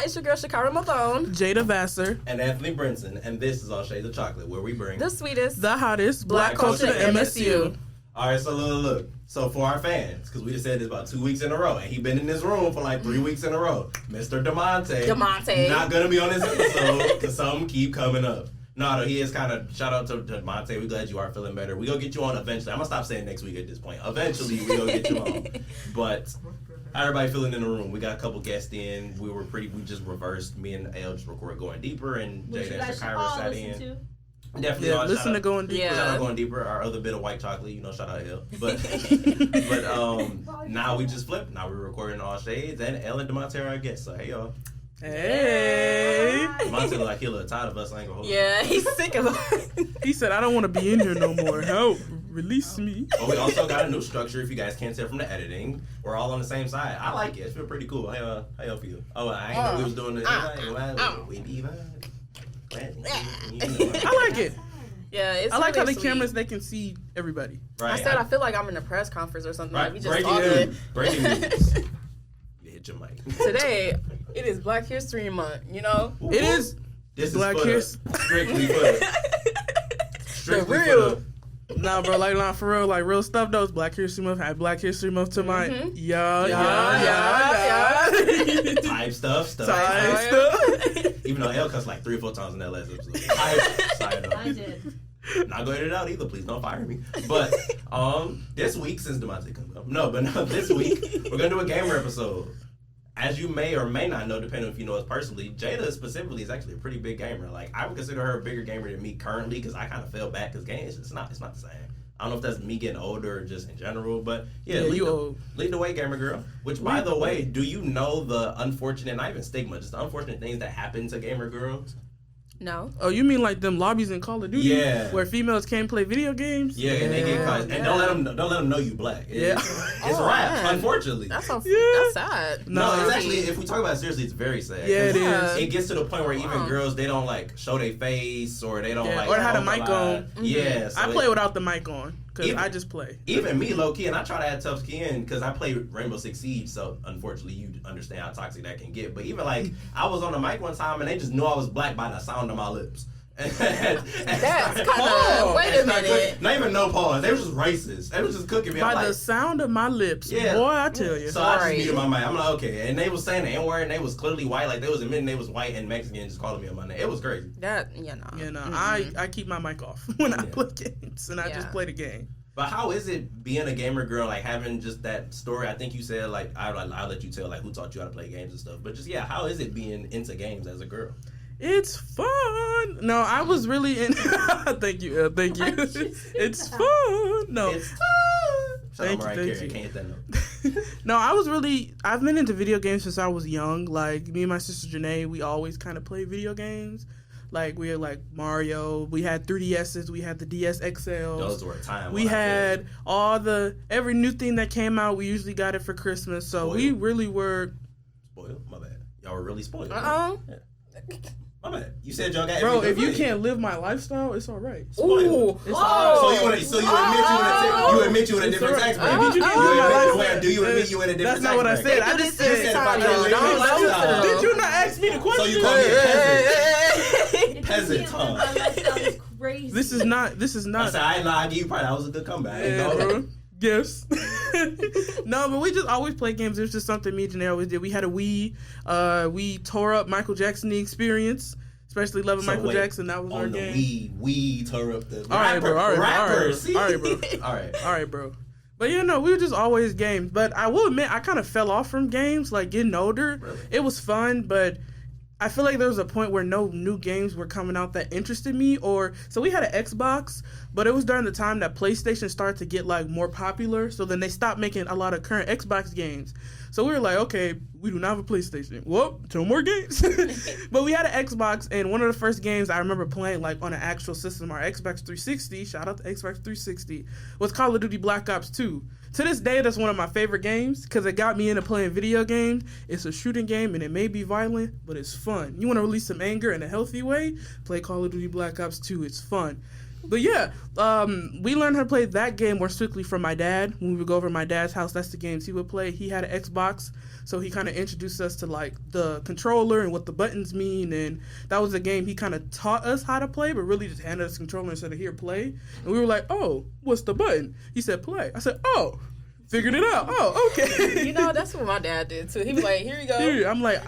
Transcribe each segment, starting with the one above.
it's your girl Shakyra Mabone, Jada Vasser, and Anthony Brinson, and this is All Shades of Chocolate, where we bring the sweetest, the hottest black culture to MSU. All right, so look. So for our fans, because we just said this about 2 weeks in a row, and he been in this room for like 3 weeks in a row, Mr. DeMonte. Not going to be on this episode because something keep coming up. No, he is kind of, shout out to DeMonte. We're glad you are feeling better. We're going to get you on eventually. I'm going to stop saying next week at this point. Eventually, we're going to get you on. But how everybody feeling in the room? We got a couple guests in. We just reversed. Me and L just recorded Going Deeper, and Jada and Shakyra sat in. Definitely. Yeah, listen to Going Deeper. Shout out Going Deeper, our other bit of white chocolate, shout out L. But now we just flipped. Now we're recording All Shades, and L and DeMonte are our guests. So hey y'all. Hey. DeMonte look like he a little tired of us. I ain't gonna hold Yeah, he's sick of us. He said, I don't want to be in here no more. Help. Release me. But we also got a new structure, if you guys can't tell from the editing. We're all on the same side. I like it. It feels pretty cool. How y'all feel? Oh, I ain't know we was doing this. We be I like it. Yeah, it's I like really how the sweet. cameras, they can see everybody. Right. I said I feel like I'm in a press conference or something. Right. Like we just talking. Breaking news. You hit your mic. Today, it is Black History Month, It is. This Black is strictly for The real. Nah, bro, like for real, like real stuff though. It's Black History Month. I had Black History Month tonight. Yeah. Type stuff. Even though L cussed like 3 or 4 times in that last episode. I did. Not going to edit it out either. Please don't fire me. But this week, since DeMonte comes up, this week we're gonna do a gamer episode. As you may or may not know, depending on if you know us personally, Jada specifically is actually a pretty big gamer. Like I would consider her a bigger gamer than me currently because I kind of fell back because games it's not the same. I don't know if that's me getting older or just in general, but yeah, lead the way, gamer girl. Which, by the way, do you know the unfortunate, not even stigma, just the unfortunate things that happen to gamer girls? No. Oh, you mean like them lobbies in Call of Duty? Yeah. Where females can't play video games? Yeah, and they get caught. And don't let them know you black. It's rap, unfortunately. That's that's sad. No, it's actually, if we talk about it seriously, it's very sad. Yeah, it is. It gets to the point where even girls, they don't like show their face or they don't like. Or have the mic on. Yeah. So I play without the mic on because I just play. Even me, low key, and I try to have tough skin because I play Rainbow Six Siege, so unfortunately you understand how toxic that can get. But even like, I was on the mic one time and they just knew I was black by the sound of my lips. That's kind of. Wait a minute. Not even no pause. They were just racist. They was just cooking me. By the sound of my lips. Yeah. Boy, I tell you. So I just muted my mic. I'm like, okay. And they was saying the N-word and they was clearly white. Like they was admitting they was white and Mexican just calling me on my name. It was crazy. I keep my mic off when I play games and I just play the game. But how is it being a gamer girl, like having just that story? I think you said like I'll let you tell like who taught you how to play games and stuff. But just how is it being into games as a girl? It's fun. No, I was really in. Thank you. It's fun. No, it's fun. Thank you. Can't hit that note. No, I've been into video games since I was young. Like me and my sister Janae, we always kind of play video games. Like we had like Mario. We had 3DSs. We had the DS XLs. Those were time. We had every new thing that came out. We usually got it for Christmas. So we really were spoiled. My bad. Y'all were really spoiled. Yeah. My bad. You said y'all got. Bro, if you can't live my lifestyle, it's all right. Ooh. So you admit you in a different tax bracket. Do you admit you in a different tax bracket? That's not what I said. I just said if I can't live your lifestyle. Did you not ask me the question? So you call me a peasant? Peasant, crazy. This is not. I said, I ain't lie. I give you probably that was a good comeback. Yeah, bro. Yes. No, but we just always play games. It was just something me and Janelle always did. We had a Wii. We tore up Michael Jackson The Experience, especially loving Michael Jackson. That was our game. We tore up the all right, bro. All right, bro. But we were just always games. But I will admit, I kind of fell off from games. Like getting older, It was fun, but I feel like there was a point where no new games were coming out that interested me. So we had an Xbox, but it was during the time that PlayStation started to get like more popular. So then they stopped making a lot of current Xbox games. So we were like, okay, we do not have a PlayStation. Well, 2 more games. But we had an Xbox, and one of the first games I remember playing like on an actual system, our Xbox 360, shout out to Xbox 360, was Call of Duty Black Ops 2. To this day, that's one of my favorite games because it got me into playing video games. It's a shooting game, and it may be violent, but it's fun. You want to release some anger in a healthy way? Play Call of Duty Black Ops 2. It's fun. But yeah, we learned how to play that game more strictly from my dad. When we would go over to my dad's house, that's the games he would play. He had an Xbox, so he kind of introduced us to like the controller and what the buttons mean, and that was a game he kind of taught us how to play, but really just handed us the controller and said, "Here, play." And we were like, "Oh, what's the button?" He said, "Play." I said, "Oh." Figured it out. Oh, okay. You know, that's what my dad did too. He was like, "Here you go." Here, I'm like,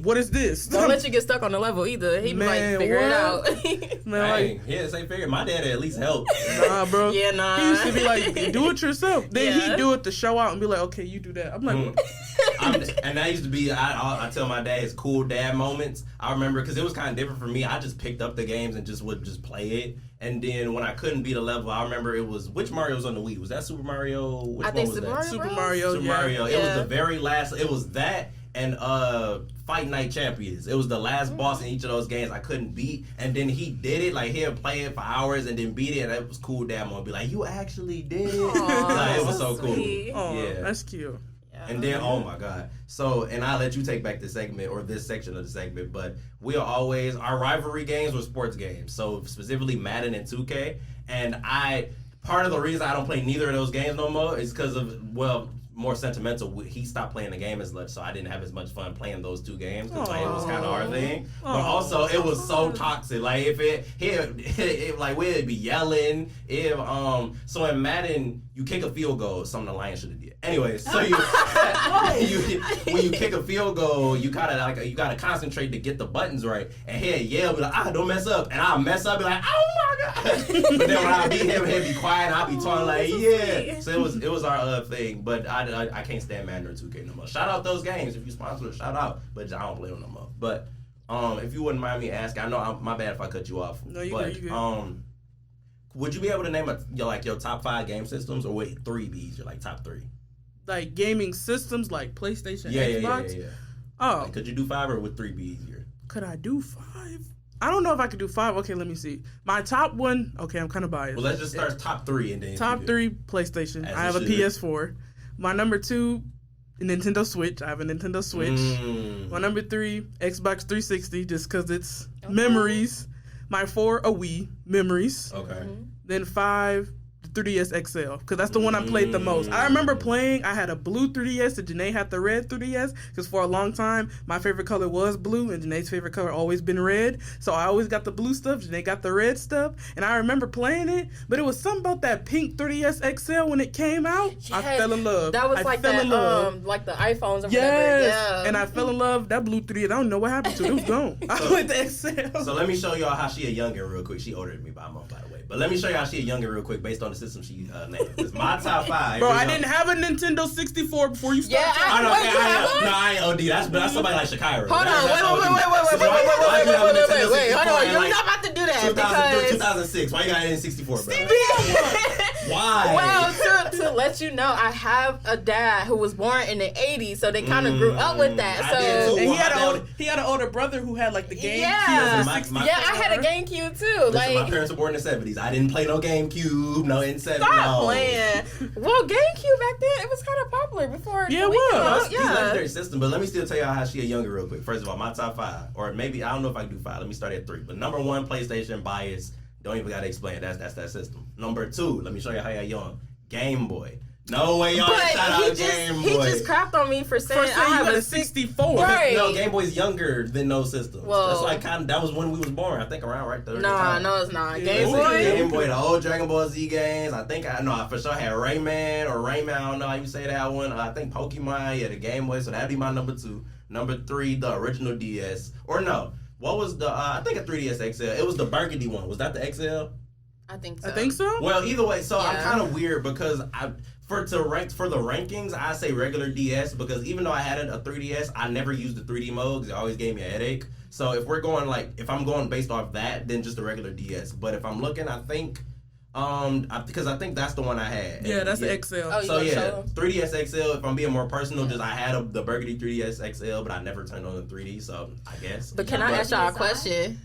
what is this? Don't let you get stuck on the level either. He was like, "Figure it out." Man, say figure. My dad at least help. Nah, bro. Yeah, nah. He used to be like, "Do it yourself." Then he'd do it to show out and be like, "Okay, you do that." I'm like, and that used to be, I tell my dad his cool dad moments. I remember, because it was kind of different for me. I just picked up the games and would play it. And then when I couldn't beat a level, I remember it was, which Mario was on the Wii? Was that Super Mario? Which I one think was Super that? Mario. Super Mario. Super Mario. It was the very last. It was that and Fight Night Champions. It was the last boss in each of those games I couldn't beat. And then he did it. Like, he'll play it for hours and then beat it. And it was cool. Dad would be like, "You actually did it." Like, it was so cool. Oh, yeah, that's cute. And then, oh my God. So, and I'll let you take back this segment or this section of the segment, but we are always, our rivalry games were sports games. So, specifically Madden and 2K. And part of the reason I don't play neither of those games no more is because of, well, more sentimental. He stopped playing the game as much, so I didn't have as much fun playing those two games because like, it was kind of our thing. But also, it was so toxic. Like if like we'd be yelling. So in Madden, you kick a field goal, something the Lions should have did. Anyway, so when you kick a field goal, you gotta concentrate to get the buttons right. And he'd yell, be like, "Don't mess up," and I'll mess up, be like, "Oh my God!" But then when I beat him, he'd be quiet, and I'll be talking like, "Yeah." So it was our thing. But I can't stand Madden or 2K no more. Shout out those games if you sponsor it. Shout out, but I don't play them no more. But if you wouldn't mind me asking, I know my bad if I cut you off. No, you good. Would you be able to name your top 5 game systems, or would 3 be your like top 3? Like gaming systems, like PlayStation, Xbox. Yeah. Oh, Like, could you do 5 or would 3 be easier? Could I do 5? I don't know if I could do 5. Okay, let me see. My top one. Okay, I'm kind of biased. Well, let's just start top 3 and then top 3 PlayStation. As I have a PS4. My number 2, Nintendo Switch. I have a Nintendo Switch. My number 3, Xbox 360, just because it's memories. My 4, a Wii, memories. Okay. Then 5, the 3DS XL, because that's the one I played the most. I remember playing, I had a blue 3DS and Janae had the red 3DS, because for a long time, my favorite color was blue, and Janae's favorite color always been red, so I always got the blue stuff, Janae got the red stuff, and I remember playing it, but it was something about that pink 3DS XL when it came out, I fell in love. That was like that, like the iPhones or whatever. Yeah. And I fell in love, that blue 3DS, I don't know what happened to it, it was gone. I went to XL. So let me show y'all how she a youngin' real quick. She older than me by a month, by the way. But let me show you how she a youngin' real quick based on the system she named. It's my top 5. Bro, I didn't have a Nintendo 64 before you started. I ain't OD. That's somebody like Shakyra. Hold on, wait. Hold on, you're not about to do that because 2006. Why you got an N64, bro? Why? Well, to let you know, I have a dad who was born in the 80s, so they kind of grew up with that. So and he had an older brother who had like the GameCube. I had a GameCube too. Listen, my parents were born in the 70s. I didn't play no GameCube, no N7. Stop playing. Well, GameCube back then, it was kind of popular before. Yeah, it was. It's a legendary system, but let me still tell y'all how she a younger real quick. First of all, my top 5, or maybe I don't know if I can do 5. Let me start at 3. But number 1, PlayStation, bias. Don't even gotta explain. That's that system. Number 2, let me show you how you're young. Game Boy. No way y'all shout out Game Boy. He just crapped on me for saying I have a 64. Right. No, Game Boy's younger than those systems. Well, that's like that was when we was born. I think around right there. No, it's not. Game Boy, the old Dragon Ball Z games. I think I for sure had Rayman. I don't know how you say that one. I think Pokemon. Yeah, the Game Boy. So that'd be my number 2. Number 3, the original DS. Or no, what was the? I think a 3DS XL. It was the burgundy one. Was that the XL? I think so. Well, either way, so I'm kind of weird because for the rankings, I say regular DS because even though I had a 3DS, I never used the 3D mode because it always gave me a headache. So if I'm going based off that, then just the regular DS. But if I'm looking, I think because I think that's the one I had. Yeah, that's the XL. Oh, so yeah, 3DS XL. If I'm being more personal, just I had the burgundy 3DS XL, but I never turned on the 3D. So I guess. But can I ask y'all a question?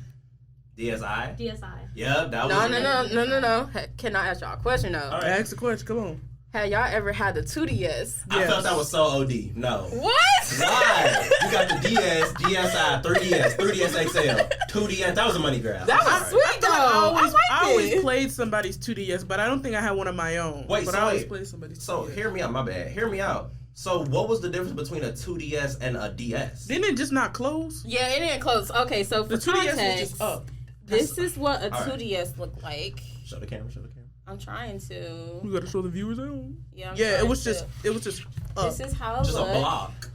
DSi. DSi. Yeah, that was. No. Can I ask y'all a question though? All right. Ask the question. Come on. Have y'all ever had the 2DS? Yes. I felt that was so OD. No. What? Why? You got the DS, DSi, 3DS, 3DS XL, 2DS. That was a money grab. That was sweet though. I always played somebody's 2DS, but I don't think I had one of my own. Wait, but so I always wait. played somebody's 2DS. So hear me out. My bad. Hear me out. So what was the difference between a 2DS and a DS? Didn't it just not close? Yeah, it didn't close. Okay, so for The 2DS context, was just up. this is what a All right. 2DS looked like. Show the camera. I'm trying to. We gotta show the viewers at home. Yeah, I'm Yeah, trying it was to. just up. This is how it Just looked. a block.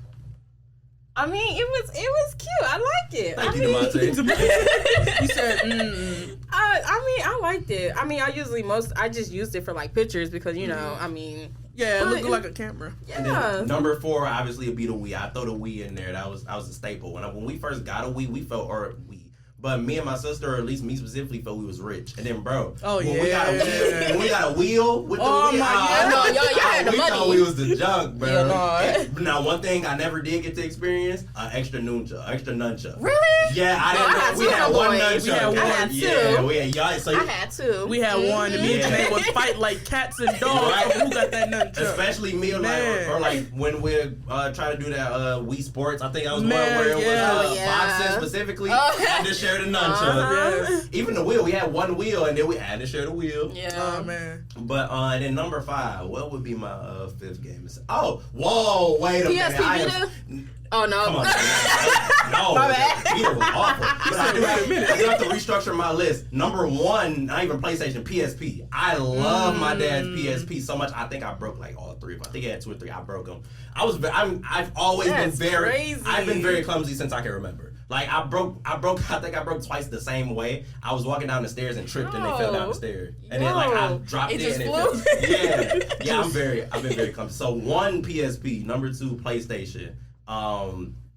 I mean, it was cute. I liked it. Thank I you, mean, DeMonte. He said, I liked it. I mean, I just used it for like pictures because I mean. yeah, it But looked like a camera. And Yeah. then number 4, obviously, would be the Wii. I throw the Wii in there. That was a staple. When we first got a Wii, we felt, or Wii. But me and my sister, or at least me specifically, felt we was rich. And then, bro, when we got a wheel with the Oh, Wii, my God. No, y'all had the we money. thought we was the junk, bro. Yeah, no. And now, one thing I never did get to experience, extra nuncha. Really? Yeah, I didn't I know. had We two, had my one boy. nunchuck. We had one. I had two. Yeah, we had y'all. So I had to. We had one, and me and Janae would fight like cats and dogs. Right. Who got that nunchuck? Especially me, Man. or like when we're trying to do that Wii Sports. I think I was one Man, where it yeah. was boxing specifically. Oh. I had to share the nunchuck. Yes. Even the wheel, we had one wheel, and then we had to share the wheel. Yeah. Oh man. But and then number 5, what would be my 5th game? Oh, whoa, wait a minute. PSP Vita? Oh no. Come on, no, My bad. Vita was awful. But I do have to restructure my list. Number 1, not even PlayStation, PSP. I love my dad's PSP so much. I think I broke like all 3 of them. I think he had 2 or 3. I broke them. I've always That's been very crazy. I've been very clumsy since I can remember. Like I think I broke twice the same way. I was walking down the stairs and tripped and they fell down the stairs. And then like I dropped It it just and flew? it fell. Yeah. I've been very clumsy. So 1 PSP, number 2 PlayStation,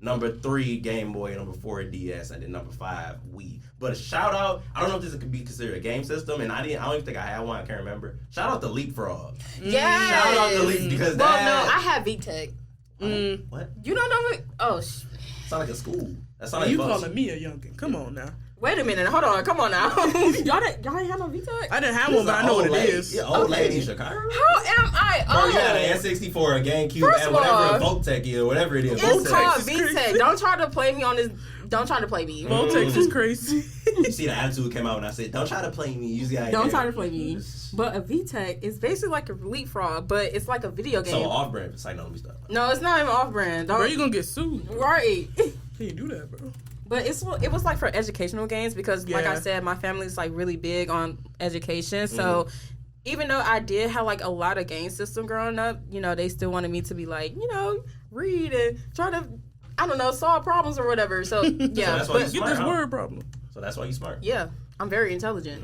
number 3 Game Boy, number 4 DS, and then number 5 Wii. But a shout out, I don't know if this could be considered a game system, and I don't even think I had one, I can't remember. Shout out to Leapfrog. Yes. Shout out to Leap because no, I had VTech. What? You don't know it? Oh, Sound like a school. That sound You like Bucks. calling me a youngin? Come on now. wait a minute. Hold on. Come on now. y'all ain't have no VTech? I didn't have one, but I know what it is. Yeah, old lady, Shakyra. How am I Bro, you had old? an N64, a GameCube, First and of whatever all, a Voltec is, whatever it is. It's Voltec. called is crazy. VTech. Don't try to play me on this. Don't try to play me. Voltex is crazy. You see the attitude came out when I said, "Don't try to play me." You see how Don't try to play me. But a VTech is basically like a Leapfrog, but it's like a video game. So off-brand site on me stuff. No, it's not even off-brand. Bro, you gonna get sued. Right. Can't do that, bro. But it was like for educational games because, like I Yeah. said, my family's like really big on education. So even though I did have like a lot of game system growing up, they still wanted me to be like, read and try to, I don't know, solve problems or whatever. So yeah, that's why you but Get this word problem. So that's why you smart. yeah, I'm very intelligent.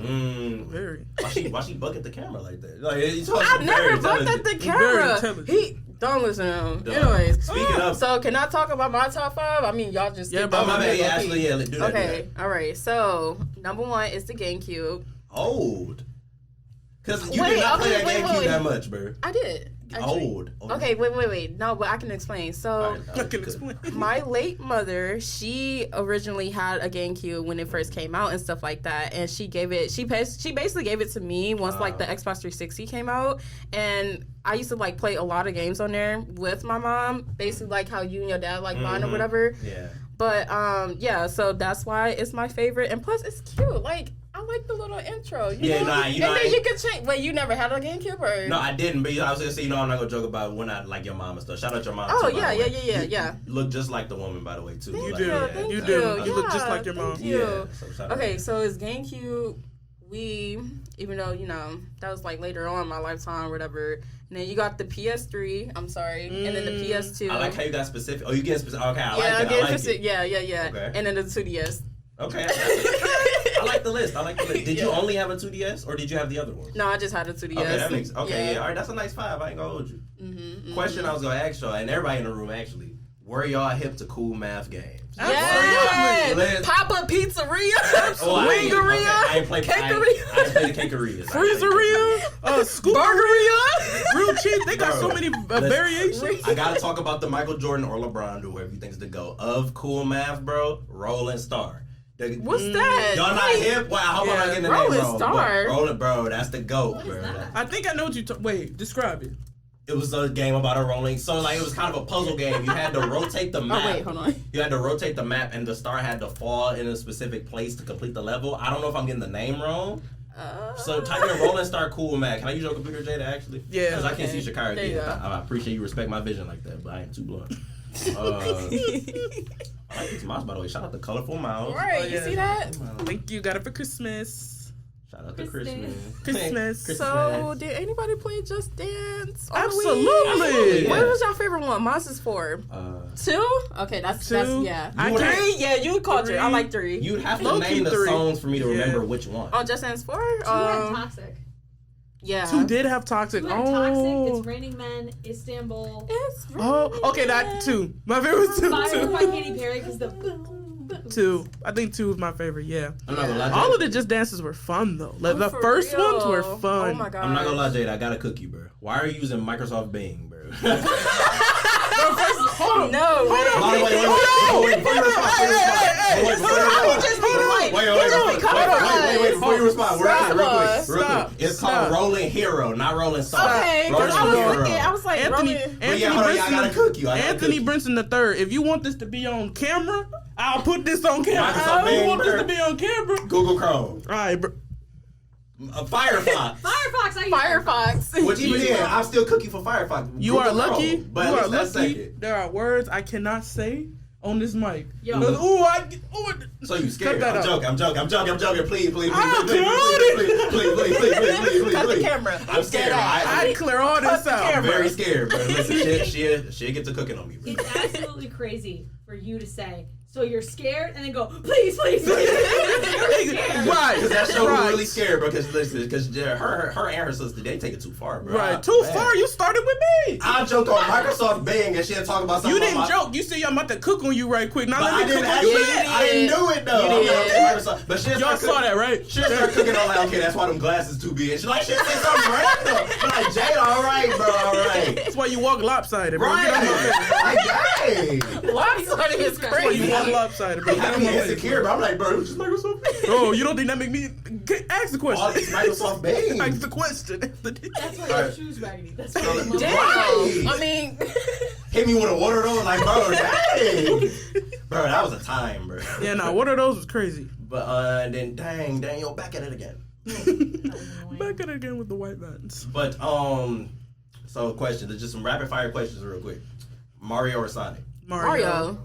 Very. Why she buck at the camera like that? Like, you told I us never very looked at the intelligent. camera. intelligent. Don't listen to him. Duh. Anyways, Speaking of, so can I talk about my top 5? I mean, y'all just Yeah, skip but over my me. bad. Yeah, actually, yeah, do that. Okay, all right. So number 1 is the GameCube. Old. Because you Wait, did not play okay, that wait, GameCube wait. that much, bro. I did. Actually. Old. Okay, wait. No, but I can explain. So, Alright, I can explain. my late mother, she originally had a GameCube when it first came out and stuff like that, and she basically gave it to me once like the Xbox 360 came out, and I used to like play a lot of games on there with my mom, basically like how you and your dad like mine or whatever. Yeah. But yeah, so that's why it's my favorite, and plus it's cute. Like I like the little intro. You know? Nah, and then you can change. Wait, you never had a GameCube or? No, I didn't, but I was gonna say, I'm not gonna joke about when I like your mom and stuff. Shout out your mom. Oh too, by yeah, the way. yeah. You look just like the woman, by the way, too. Thank Like, do. yeah. Thank You do. You look Yeah, just like your mom. thank you. Yeah. So shout out. Okay, so it's GameCube, Wii, even though, that was like later on in my lifetime or whatever. And then you got the PS3, I'm sorry, and then the PS2. I like how you got specific. Oh, you get specific. Okay, I yeah, like it. I like it. Yeah. Okay. And then the 2DS. Okay. I like the list. Did you only have a 2DS or did you have the other one? No, I just had a 2DS. Okay, that makes. Okay, yeah. All right, that's a nice 5. I ain't gonna hold you. Question I was gonna ask y'all, and everybody in the room actually, were y'all hip to cool math games? Yes! Let's- Papa Pizzeria! Oh, I ain't Wingeria! play Cakeria! I ain't play the Cakeria. Freezeria, Burgeria! real cheap. They got so many variations. I gotta talk about the Michael Jordan or LeBron or whoever you think's the GOAT of cool math, bro. Rolling Star. What's that? Y'all not hip? Wow, how about I get the name Rolling wrong? Star. Roll it, bro. That's the GOAT, bro. I think I know what you. Wait, describe it. It was a game about a rolling. So like it was kind of a puzzle game. You had to rotate the map. Oh wait, hold on. You had to rotate the map, and the star had to fall in a specific place to complete the level. I don't know if I'm getting the name wrong. So type in Rolling Star Cool Map. Can I use your computer, Jada? Actually, yeah. Because I can't see Shakyra There again. you go. I appreciate you respect my vision like that, but I ain't too blunt. I like this mouse, by the way. Shout out to Colorful Mouse. Right, you see that? Thank you. Got it for Christmas. Shout out to Christmas. Christmas. So, did anybody play Just Dance? Absolutely. What was your favorite one? Monsters 4. 2? Okay, that's yeah. I 3? Yeah, you called it. I like 3. You'd have to Low-key name the 3. songs for me to remember which one. Oh, Just Dance 4? 2 had Toxic. Yeah. 2 did have Toxic. 2 had Toxic. It's Raining Men. Istanbul. It's Okay, that 2. My favorite was 2. Fire by too. Katy Perry because the boom, boom. 2. I think 2 was my favorite. Yeah. I'm not gonna lie, All Jada. of the Just Dances were fun though. Like the for first real. ones were fun. Oh my god. I'm not gonna lie, Jada. I gotta cook you, bro. Why are you using Microsoft Bing, bro? Hold on. No. Wait, before you respond, real Stop. quick. It's called Rolling Hero, not Rolling Star. Okay, Rolling I was like, Anthony I gotta cook you. Anthony Brinson the third. If you want this to be on camera, I'll put this on camera. Microsoft If you Bing, want this bro. to be on camera, Google Chrome. all right, bro. Firefox. Firefox. Which even then, I'm still cooking for Firefox. You are Google lucky. Chrome, but You at are least that's lucky. second. There are words I cannot say on this mic. Yo. So you scared? Cut that I'm joking. Please. I'll Please. Cut the camera. I'm scared. I clear all this out. I'm very scared, but listen, she'll get to cooking on me, bro. It's absolutely crazy for you to say. So you're scared and then go, please. Right. Because that show Right. really scared, bro. Because her and her sister, they take it too far, bro. Right. Too Man. far. You started with me. I joked on Microsoft Bing and she'll talk about something. You didn't joke. You said I'm about to cook on you right quick. Now But let me cook on you back. I didn't do it though. You did. Microsoft. But she'll Y'all start saw that, right? She'll start cooking on like, okay, that's why them glasses too big. She's like, she'll say something random. I'm like, Jada, all right, bro, all right. That's why you walk lopsided, bro. Right. Get on my face. Like, dang. Lopsided is That's why you crazy. walk lopsided, bro. I Get on be my face. insecure, but I'm like, bro, it was just Microsoft Bing. Oh, you don't think that make me ask the All this question? Microsoft Bing. Ask the question. That's why your shoes raggedy. That's why your mom. Damn. Right. I mean, Hit me with a water though, like, bro, dang. Bro, that was a time, bro. Yeah, nah, one of those was crazy. But then, dang, yo, back at it again. Back at it again with the white vans. But so question, there's just some rapid fire questions real quick. Mario or Sonic? Mario.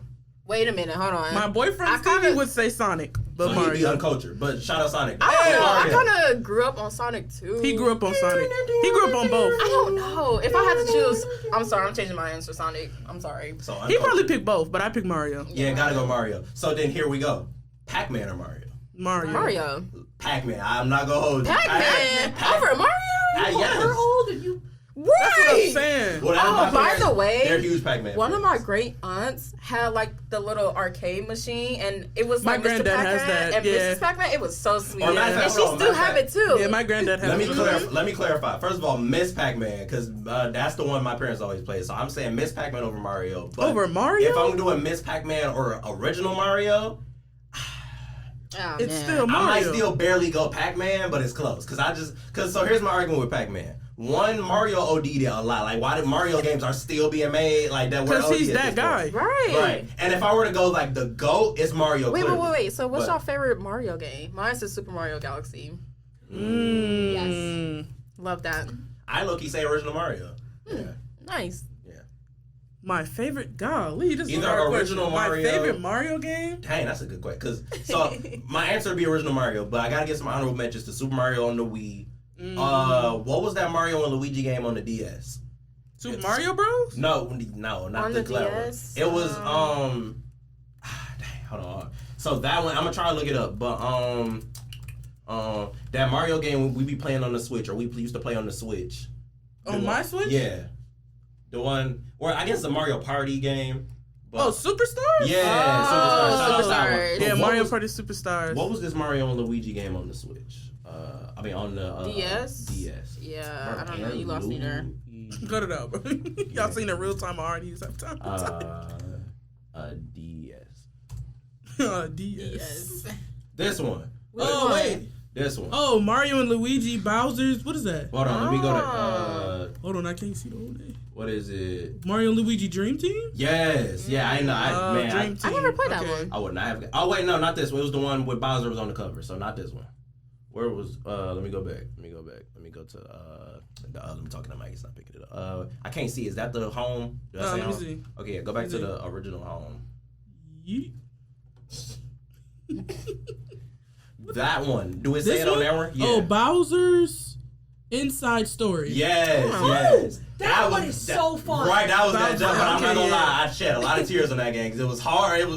Wait a minute, hold on. My boyfriend I Stevie kinda- would say Sonic, but So he'd be Mario. uncultured. But shout out Sonic. I don't know. I Mario. kind of grew up on Sonic too. He grew up on Sonic. He grew up on both. I don't know. If I had to choose, I'm sorry. I'm changing my answer. Sonic. I'm sorry. So He uncultured. probably picked both, but I picked Mario. Yeah, gotta go Mario. So then here we go. Pac-Man or Mario? Mario. Pac-Man. I'm not gonna hold you. Pac-Man over Mario. Yes. You're old and you. That's what I'm Right. saying. Well, that's Oh, my by parents. the way, They're huge Pac-Man One of fans. my great aunts had like the little arcade machine, and it was My like Mr. granddad has Pac-Man that, and yeah. Mrs. Pac-Man. It was so sweet, Or matter of and fact, she hold on, still matter of have it too. Yeah, my granddad has Let me it. Let me clarify. First of all, Miss Pac-Man, because that's the one my parents always play. So I'm saying Miss Pac-Man over Mario. But Over Mario? If I'm doing Miss Pac-Man or original Mario, Oh, It's man. still I might Mario. still barely go Pac-Man, but it's close. So here's my argument with Pac-Man. One, Mario OD'd it a lot. Like, why did Mario games are still being made? Like that. Because he's that guy. Right. Right. And if I were to go like the GOAT, it's Mario. Wait. clearly. So, what's But- your favorite Mario game? Mine's the Super Mario Galaxy. Mm. Love that. I low-key say original Mario. Yeah. Nice. My favorite, golly, this is Either a hard question. original Mario- My favorite Mario game? Dang, that's a good question. So my answer would be original Mario, but I gotta get some honorable mentions to Super Mario on the Wii. What was that Mario and Luigi game on the DS? Super Mario Bros? No, not On the the clever DS? one. It was dang, hold on. So that one, I'm gonna try to look it up, but that Mario game we be playing on the Switch, or we used to play on the Switch. On my Switch? Yeah, the one, or I guess the Mario Party game. But, Oh, Superstars? yeah, Oh, Superstars. Shout out to that one. Superstars. But Yeah, what Mario was- Party Superstars. What was this Mario and Luigi game on the Switch? I mean on the DS? DS. Yeah, I don't know. You lost me there. Cut it out, bro. Y'all seen it real time. I already used that time. DS. DS. Yes. This one. Oh, wait. This one. Oh, Mario and Luigi, Bowser's. What is that? Hold on, let me go to. Hold on, I can't see the whole name. What is it? Mario and Luigi Dream Team? Yes. Yeah, I know. Dream Team. I never played that one. I would not have. Oh, wait, no, not this one. It was the one with Bowser was on the cover, so not this one. Where was. Let me go back. Let me go to. Let me talk to the mic. It's not picking it up. I can't see. Is that the home? Let me see. Okay, go back to the original home. Yeet. That one. Do it say it on that one? Yeah. Oh, Bowser's Inside Story. Yes. That one is so fun. Right, that was that jump. But I'm not gonna lie, I shed a lot of tears on that game because it was hard. It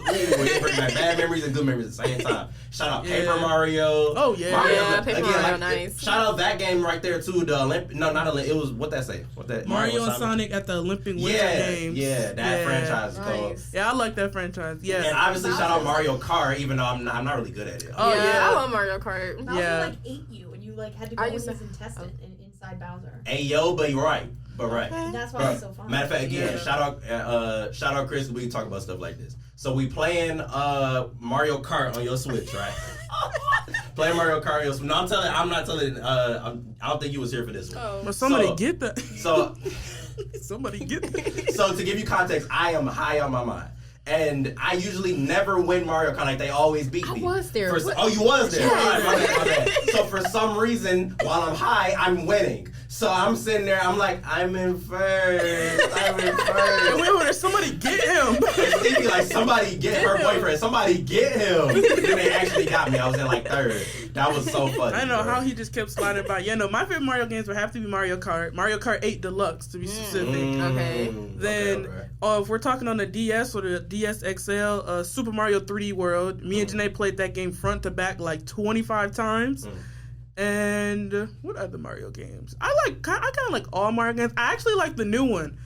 bring back bad memories and good memories at the same time. Shout out Paper Mario. Oh yeah, Mario, Paper Mario, nice. Shout out that game right there too. The Olympic. No, not Olympic. It was what that say. What that Mario and Sonic at the Olympic Winter Games. Yeah, that franchise is called. Yeah, I like that franchise. Yeah, and obviously shout out Mario Kart, even though I'm not really good at it. Oh yeah, I love Mario Kart. Bowser ate you, and you had to go in his intestine inside Bowser. Hey yo, but you're right. But right. That's why it's so fun. Matter of fact, again, shout out Chris. We can talk about stuff like this. So we playing Mario Kart on your Switch, right? Playing Mario Kart on your Switch. No, I'm not telling. I don't think you was here for this one. Oh. But somebody get that. So somebody get that. So to give you context, I am high on my mind. And I usually never win Mario Kart. Like, they always beat me. I was there. Oh, you was there. Yeah. My bad. So for some reason, while I'm high, I'm winning. So I'm sitting there, I'm like, I'm in first. Wait, somebody get him. And Stevie like, somebody get her boyfriend. Somebody get him. Then they actually got me. I was in like third. That was so funny. I know how he just kept sliding by. Yeah, no, my favorite Mario games would have to be Mario Kart. Mario Kart 8 Deluxe, to be specific. Okay. Then, if we're talking on the DS or the DS XL, Super Mario 3D World. Me and Janae played that game front to back like 25 times. And what other Mario games? I kind of like all Mario games. I actually like the new one,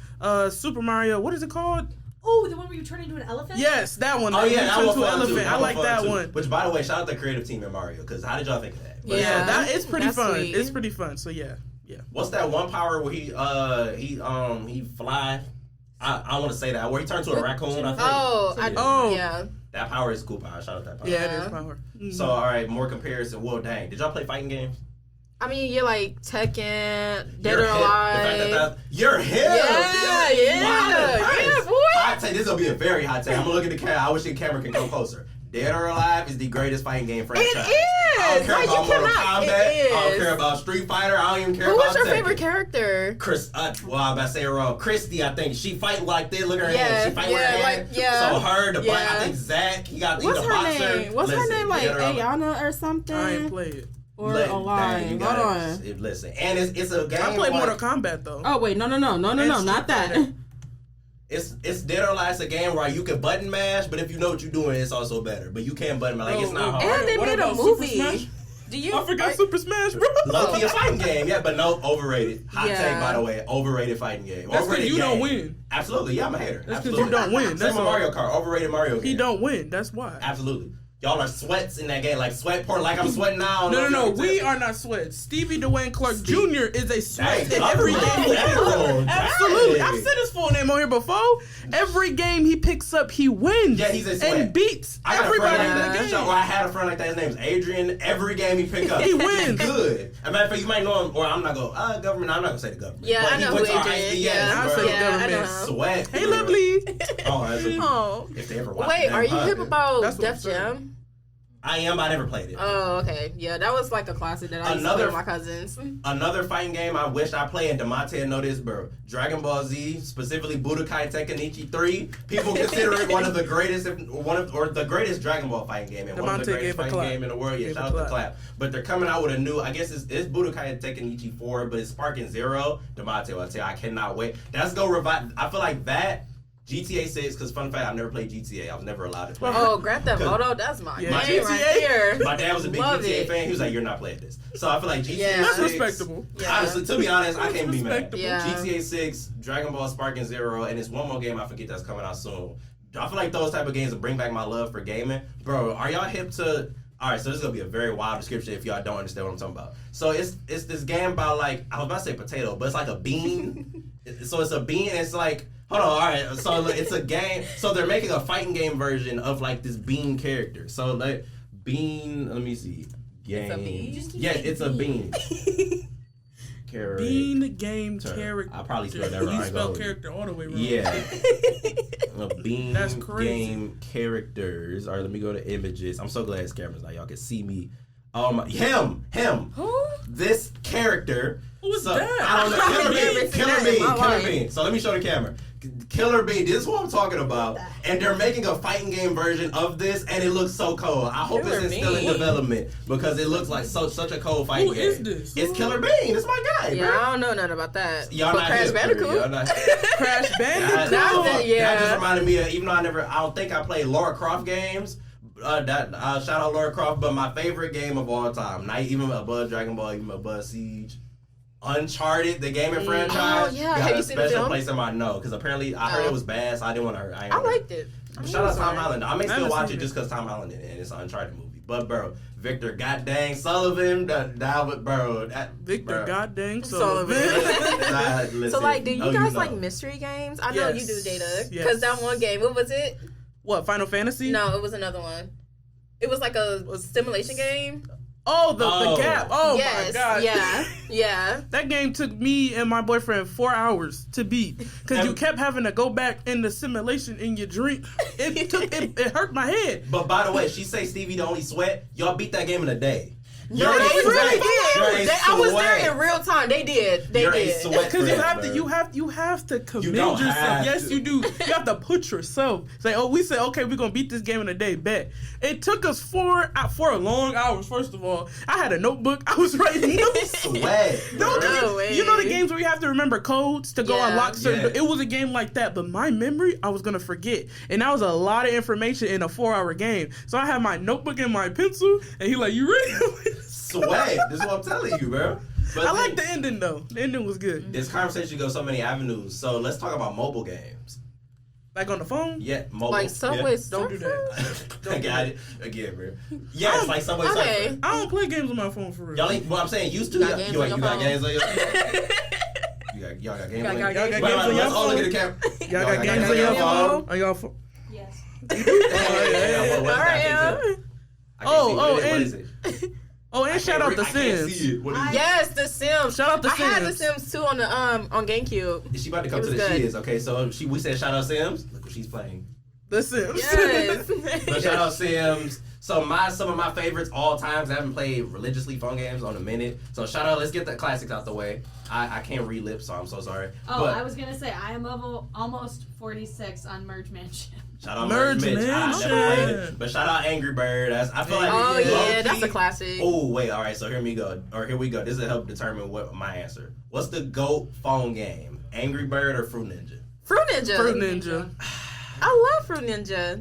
Super Mario. What is it called? Oh, the one where you turn into an elephant? Yes, that one. Oh yeah, that was fun too. I like that one. Which, by the way, shout out the creative team at Mario. Because how did y'all think of that? Yeah, it's pretty fun. Sweet. It's pretty fun. So yeah. What's that one power where he fly? I want to say that where he turned to a raccoon. I think. Yeah. That power is cool power. Shout out that power. Yeah, it is power. So, all right, more comparison. Well, dang. Did y'all play fighting games? I mean, you're like Tekken, Dead or Alive. You're hip. Yeah, boy. Hot take. This will be a very hot take. I'm going to look at the camera. I wish the camera can come closer. Dead or Alive is the greatest fighting game franchise. It is. I don't care about Mortal Kombat. I don't care about Street Fighter. I don't even care about Who was your favorite character? Chris. I'm about to say it wrong. Christy, I think. She fight like this. Look at her hand. She fight with her hand. So her, the black, I think Zach. He's a boxer. What's her name? Like Ayana or something? I ain't played it. Or Alive. Hold on. Listen. And it's a game. I played Mortal Kombat though. Oh wait, no, not that. It's Dead or Alive. It's a game where you can button mash, but if you know what you're doing, it's also better. But you can't button mash. Like, it's not hard. And they made a movie. I forgot Super Smash, bro. Low-key a fighting game, yeah, but no, overrated. Hot take, by the way, overrated fighting game. That's because you don't win. Absolutely, yeah, I'm a hater. That's because you don't win. Same with Mario Kart, overrated Mario game. He don't win, that's why. Absolutely. Y'all are sweats in that game, like sweat porn, like I'm sweating now. No. We are not sweats. Stevie Dwayne Clark Jr. is a sweat in every game. Absolutely. I've said his full name on here before. Every game he picks up, he wins. Yeah, he's a sweat. And beats everybody in the game. I had a friend like that. His name's Adrian. Every game he pick up, he wins. Good. As a matter of fact, you might know him, or I'm not going, government. I'm not going to say the government. Yeah, I know who Adrian is. I'll say the government. Sweat. Hey, lovely. If they ever watch Wait, are you hip about Def Jam? I am. I never played it. Oh, okay. Yeah, that was like a classic that I used to play with my cousins. Another fighting game I wish I played, and DeMonte know this, bro. Dragon Ball Z, specifically Budokai Tenkaichi 3. People consider it one of the greatest, or the greatest Dragon Ball fighting game, and one of the greatest fighting game in the world. Yeah, shout out to Clap. But they're coming out with a new, I guess it's Budokai Tenkaichi 4, but it's Sparking Zero. DeMonte will tell you, I cannot wait. That's go revive. I feel like that. GTA 6, because fun fact, I've never played GTA. I was never allowed to play. Oh, Grand Theft Auto, that's my game right there. My dad was a big GTA fan. He was like, "You're not playing this." So I feel like GTA 6. That's respectable. Honestly, to be honest, I can't be mad. Yeah. GTA 6, Dragon Ball Sparking Zero, and it's one more game I forget that's coming out soon. I feel like those type of games will bring back my love for gaming. Bro, are y'all hip to... All right, so this is going to be a very wild description if y'all don't understand what I'm talking about. So it's this game about like... I was about to say potato, but it's like a bean. So it's a bean, and it's like... Hold on, all right. So it's a game. So they're making a fighting game version of like this bean character. So like bean. Let me see. Game. It's a bean? Yes, it's a bean. Bean game character. I probably spelled that wrong. You spelled character all the way wrong. Yeah. A bean That's crazy. game characters. All right, let me go to images. I'm so glad it's cameras now. Y'all can see me. Him. Who? This character. Who is so, that? I don't know. Killer Bean. Bean. So let me show the camera. Killer Bean. This is what I'm talking about. And they're making a fighting game version of this, and it looks so cold. I hope Killer it's still in Bean. development because it looks like such a cold fighting Who game. is this? It's Killer Bean. It's my guy. Yeah, bro. I don't know nothing about that. Y'all but not Crash hip, Bandicoot. Y'all not Crash Bandicoot. That just reminded me of, even though I don't think I played Lara Croft games. Shout out Lara Croft, but my favorite game of all time, not even above Dragon Ball, even above Siege, Uncharted, the gaming franchise. Oh yeah, got have a you seen the special film? place in my no, because apparently I heard it was bad, so I didn't want to hurt. I liked it. Shout out Tom Holland. I may still Never watch seen it it. just because Tom Holland in it, and it's an Uncharted movie. But bro, Victor Goddamn Sullivan, Victor Goddamn Sullivan. Listen, So like, do you guys like know. mystery games? I know you do, Yes. Jada. Yes. Because that one game, what was it? What, Final Fantasy? No, it was another one. It was like a simulation game. Oh, the Gap. Oh yes, my God. Yeah. That game took me and my boyfriend 4 hours to beat because you kept having to go back in the simulation in your dream. It hurt my head. But by the way, she say Stevie the only sweat. Y'all beat that game in a day. No, they really did. I was there sweat. in real time. They did. You're They a did. sweat Because friend, you have to commit don't yourself. have Yes, to. you do. You have to put yourself. Say, we said, okay, we're gonna beat this game in a day. Bet. It took us 4 long hours. First of all, I had a notebook. I was writing notes. Sweat. No way. You know the games where you have to remember codes to go Yeah. unlock certain. Yeah. It was a game like that, but my memory, I was gonna forget, and that was a lot of information in a 4-hour game. So I had my notebook and my pencil, and he like, "You ready?" Sweat. This is what I'm telling you, bro. But I like the ending though. The ending was good. This conversation goes so many avenues. So let's talk about mobile games. Like on the phone. Yeah, mobile. Like Subway Don't do that. I got it again, bro. Yeah, it's like Subway Okay. Surfer. I don't play games on my phone for real. Y'all ain't, well, I'm saying used to. You got games on your got phone. games on your Y'all got games on your Got Y'all got games games on your Let's all look at the phone. camera. Y'all got games on your phone. On your phone. Yes. Yeah, what is that? I can't see what is it. Oh, and shout out The I can't Sims. see it. What is it? Yes, The Sims. Shout out The I had The Sims. Sims 2 on the on GameCube. Is she about to come It to was the good. She Is? Okay, so we said shout out Sims. Look what she's playing. The Sims. Yes. But shout out Sims. So some of my favorites all times. I haven't played religiously phone games on a minute. So shout out. Let's get the classics out the way. I can't read lips, so I'm so sorry. Oh, But I was gonna say I am almost 46 on Merge Mansion. shout out Merge Mitch. I Mansion. never played it. But shout out Angry Bird. I feel like Oh yeah, low-key- that's a classic. Oh wait, all right. So here we go. This will help determine what my answer. What's the GOAT phone game? Angry Bird or Fruit Ninja? Fruit Ninja. Fruit Ninja. I love Fruit Ninja.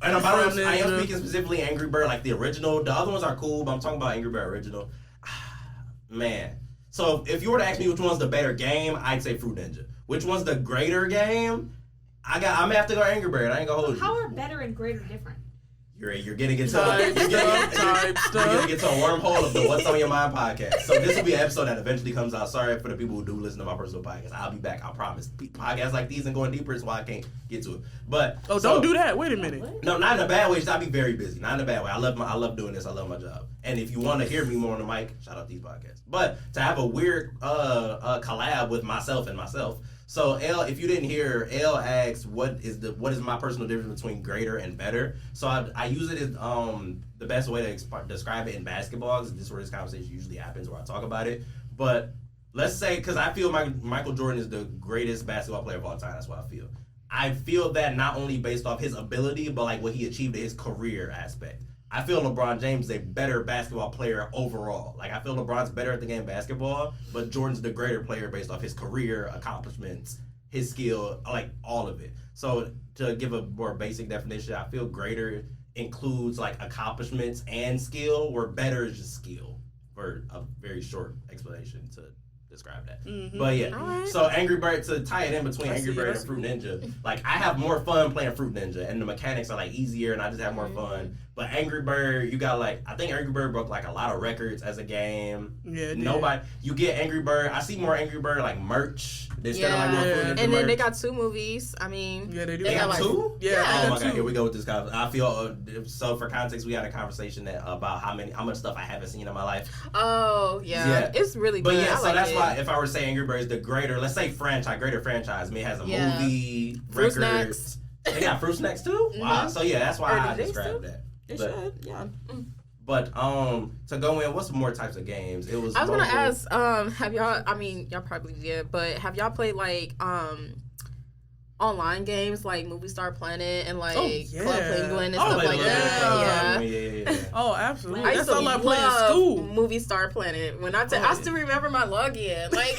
And by the way, I am Ninja. speaking specifically Angry Bird, like the original. The other ones are cool, but I'm talking about Angry Bird original. Man. So if you were to ask me which one's the better game, I'd say Fruit Ninja. Which one's the greater game? I'm gonna have to go Angry Bird. I ain't gonna hold you. How are better and greater different? You're getting into Type you're stuff. gonna get to a wormhole of the What's on Your Mind podcast. So this will be an episode that eventually comes out. Sorry for the people who do listen to my personal podcast. I'll be back. I promise. Podcasts like these and going deeper is why I can't get to it. But Oh, don't do that. Wait a minute. no, not in a bad way. I'll be very busy. Not in a bad way. I love doing this. I love my job. And if you want to hear me more on the mic, shout out these podcasts. But to have a weird collab with myself and myself. So L, if you didn't hear, L asks what is my personal difference between greater and better. So I use it as the best way to describe it in basketball. This is where this conversation usually happens, where I talk about it. But let's say, because I feel Michael Jordan is the greatest basketball player of all time. That's what I feel. I feel that not only based off his ability, but like what he achieved in his career aspect. I feel LeBron James is a better basketball player overall. Like, I feel LeBron's better at the game of basketball, but Jordan's the greater player based off his career accomplishments, his skill, like all of it. So to give a more basic definition, I feel greater includes like accomplishments and skill, where better is just skill, for a very short explanation to describe that. Mm-hmm. But yeah, Alright. so Angry Bird, to tie it in between I Angry see, Bird that's and Fruit Ninja, like I have more fun playing Fruit Ninja, and the mechanics are like easier, and I just have more fun. But Angry Bird, you got like, I think Angry Bird broke like a lot of records as a game. Yeah, nobody. You get Angry Bird. I see more Angry Bird like merch instead of like more food. And then merch. they got 2 movies. I mean, yeah, they do. They got like, 2? Yeah. Oh my 2. god, here we go with this conversation. I feel so. For context, we had a conversation about how much stuff I haven't seen in my life. Oh yeah. It's really good. But yeah, so like that's it. why if I were to say Angry Birds, the greater, let's say greater franchise. I mean, it has a movie, Fruit records. Snacks. They got Fruit Snacks too. Wow. So yeah, that's why I They described still- that. They But- should, yeah. But to go in, what's more types of games? It was. I was gonna mobile. ask, have y'all? I mean, y'all probably did, but have y'all played like online games like Movie Star Planet and like Club Penguin and stuff like that? Yeah. Oh, absolutely. I used That's to all I play in love school. Movie Star Planet. When I still remember my login. Like,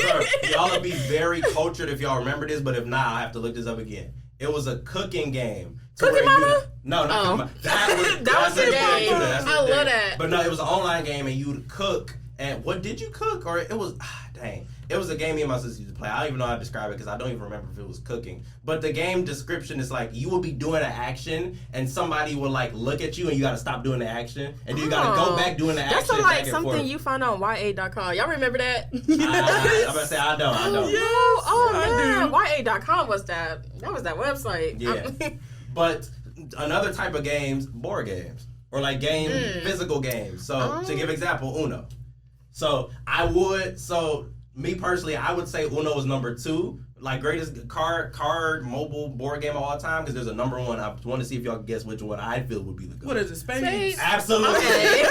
Bro, y'all will be very cultured if y'all remember this, but if not, I'll have to look this up again. It was a cooking game. Cookie Mama? No, not Cookie Mama. That was the game. I love that. But no, it was an online game, and you would cook. And what did you cook? Or it was, dang. It was a game me and my sister used to play. I don't even know how to describe it because I don't even remember if it was cooking. But the game description is like you will be doing an action and somebody will like look at you and you got to stop doing the action. And then you got to go back doing the action. That's like back and something forth. you find on YA.com. Y'all remember that? I'm about to say, I don't. Oh man. YA.com was that website. Yeah. But another type of games, board games. Or like physical games. So to give example, Uno. So me personally, I would say Uno is number 2, like greatest card mobile board game of all time. Because there's a number 1. I want to see if y'all can guess which one I feel would be the good. What is it? Spades? Absolutely. Okay.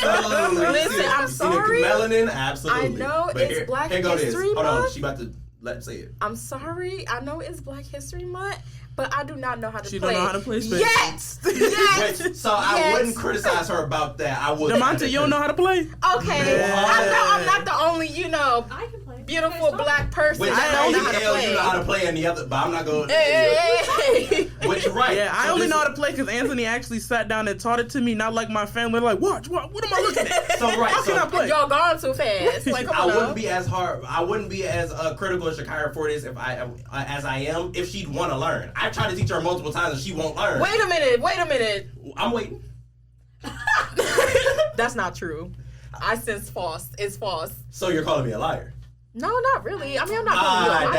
Absolutely. Listen, I'm sorry. Melanin, absolutely. I know But it's Black here go this. History Hold on, Month. she about to let's say it. I'm sorry. I know it's Black History Month, but I do not know how to She play. don't know how to play Spades. Yes. So I wouldn't criticize her about that. I would. DeMonte, you don't know how to play? Okay. I know I'm not the only, I can play. beautiful black person Which that I don't know how to play. you know how to play, and the other, but I'm not going. Hey. Which right? Yeah, I So only this- know how to play because Anthony actually sat down and taught it to me. Not like my family, like what am I looking at? So right. How So can I play? Y'all gone too fast. Like, come I on wouldn't now. be as hard. I wouldn't be as critical of Shakyra for this as I am if she'd want to learn. I tried to teach her multiple times and she won't learn. Wait a minute. I'm waiting. That's not true. I sense false. It's false. So you're calling me a liar? No, not really. I mean, I'm not calling you a liar.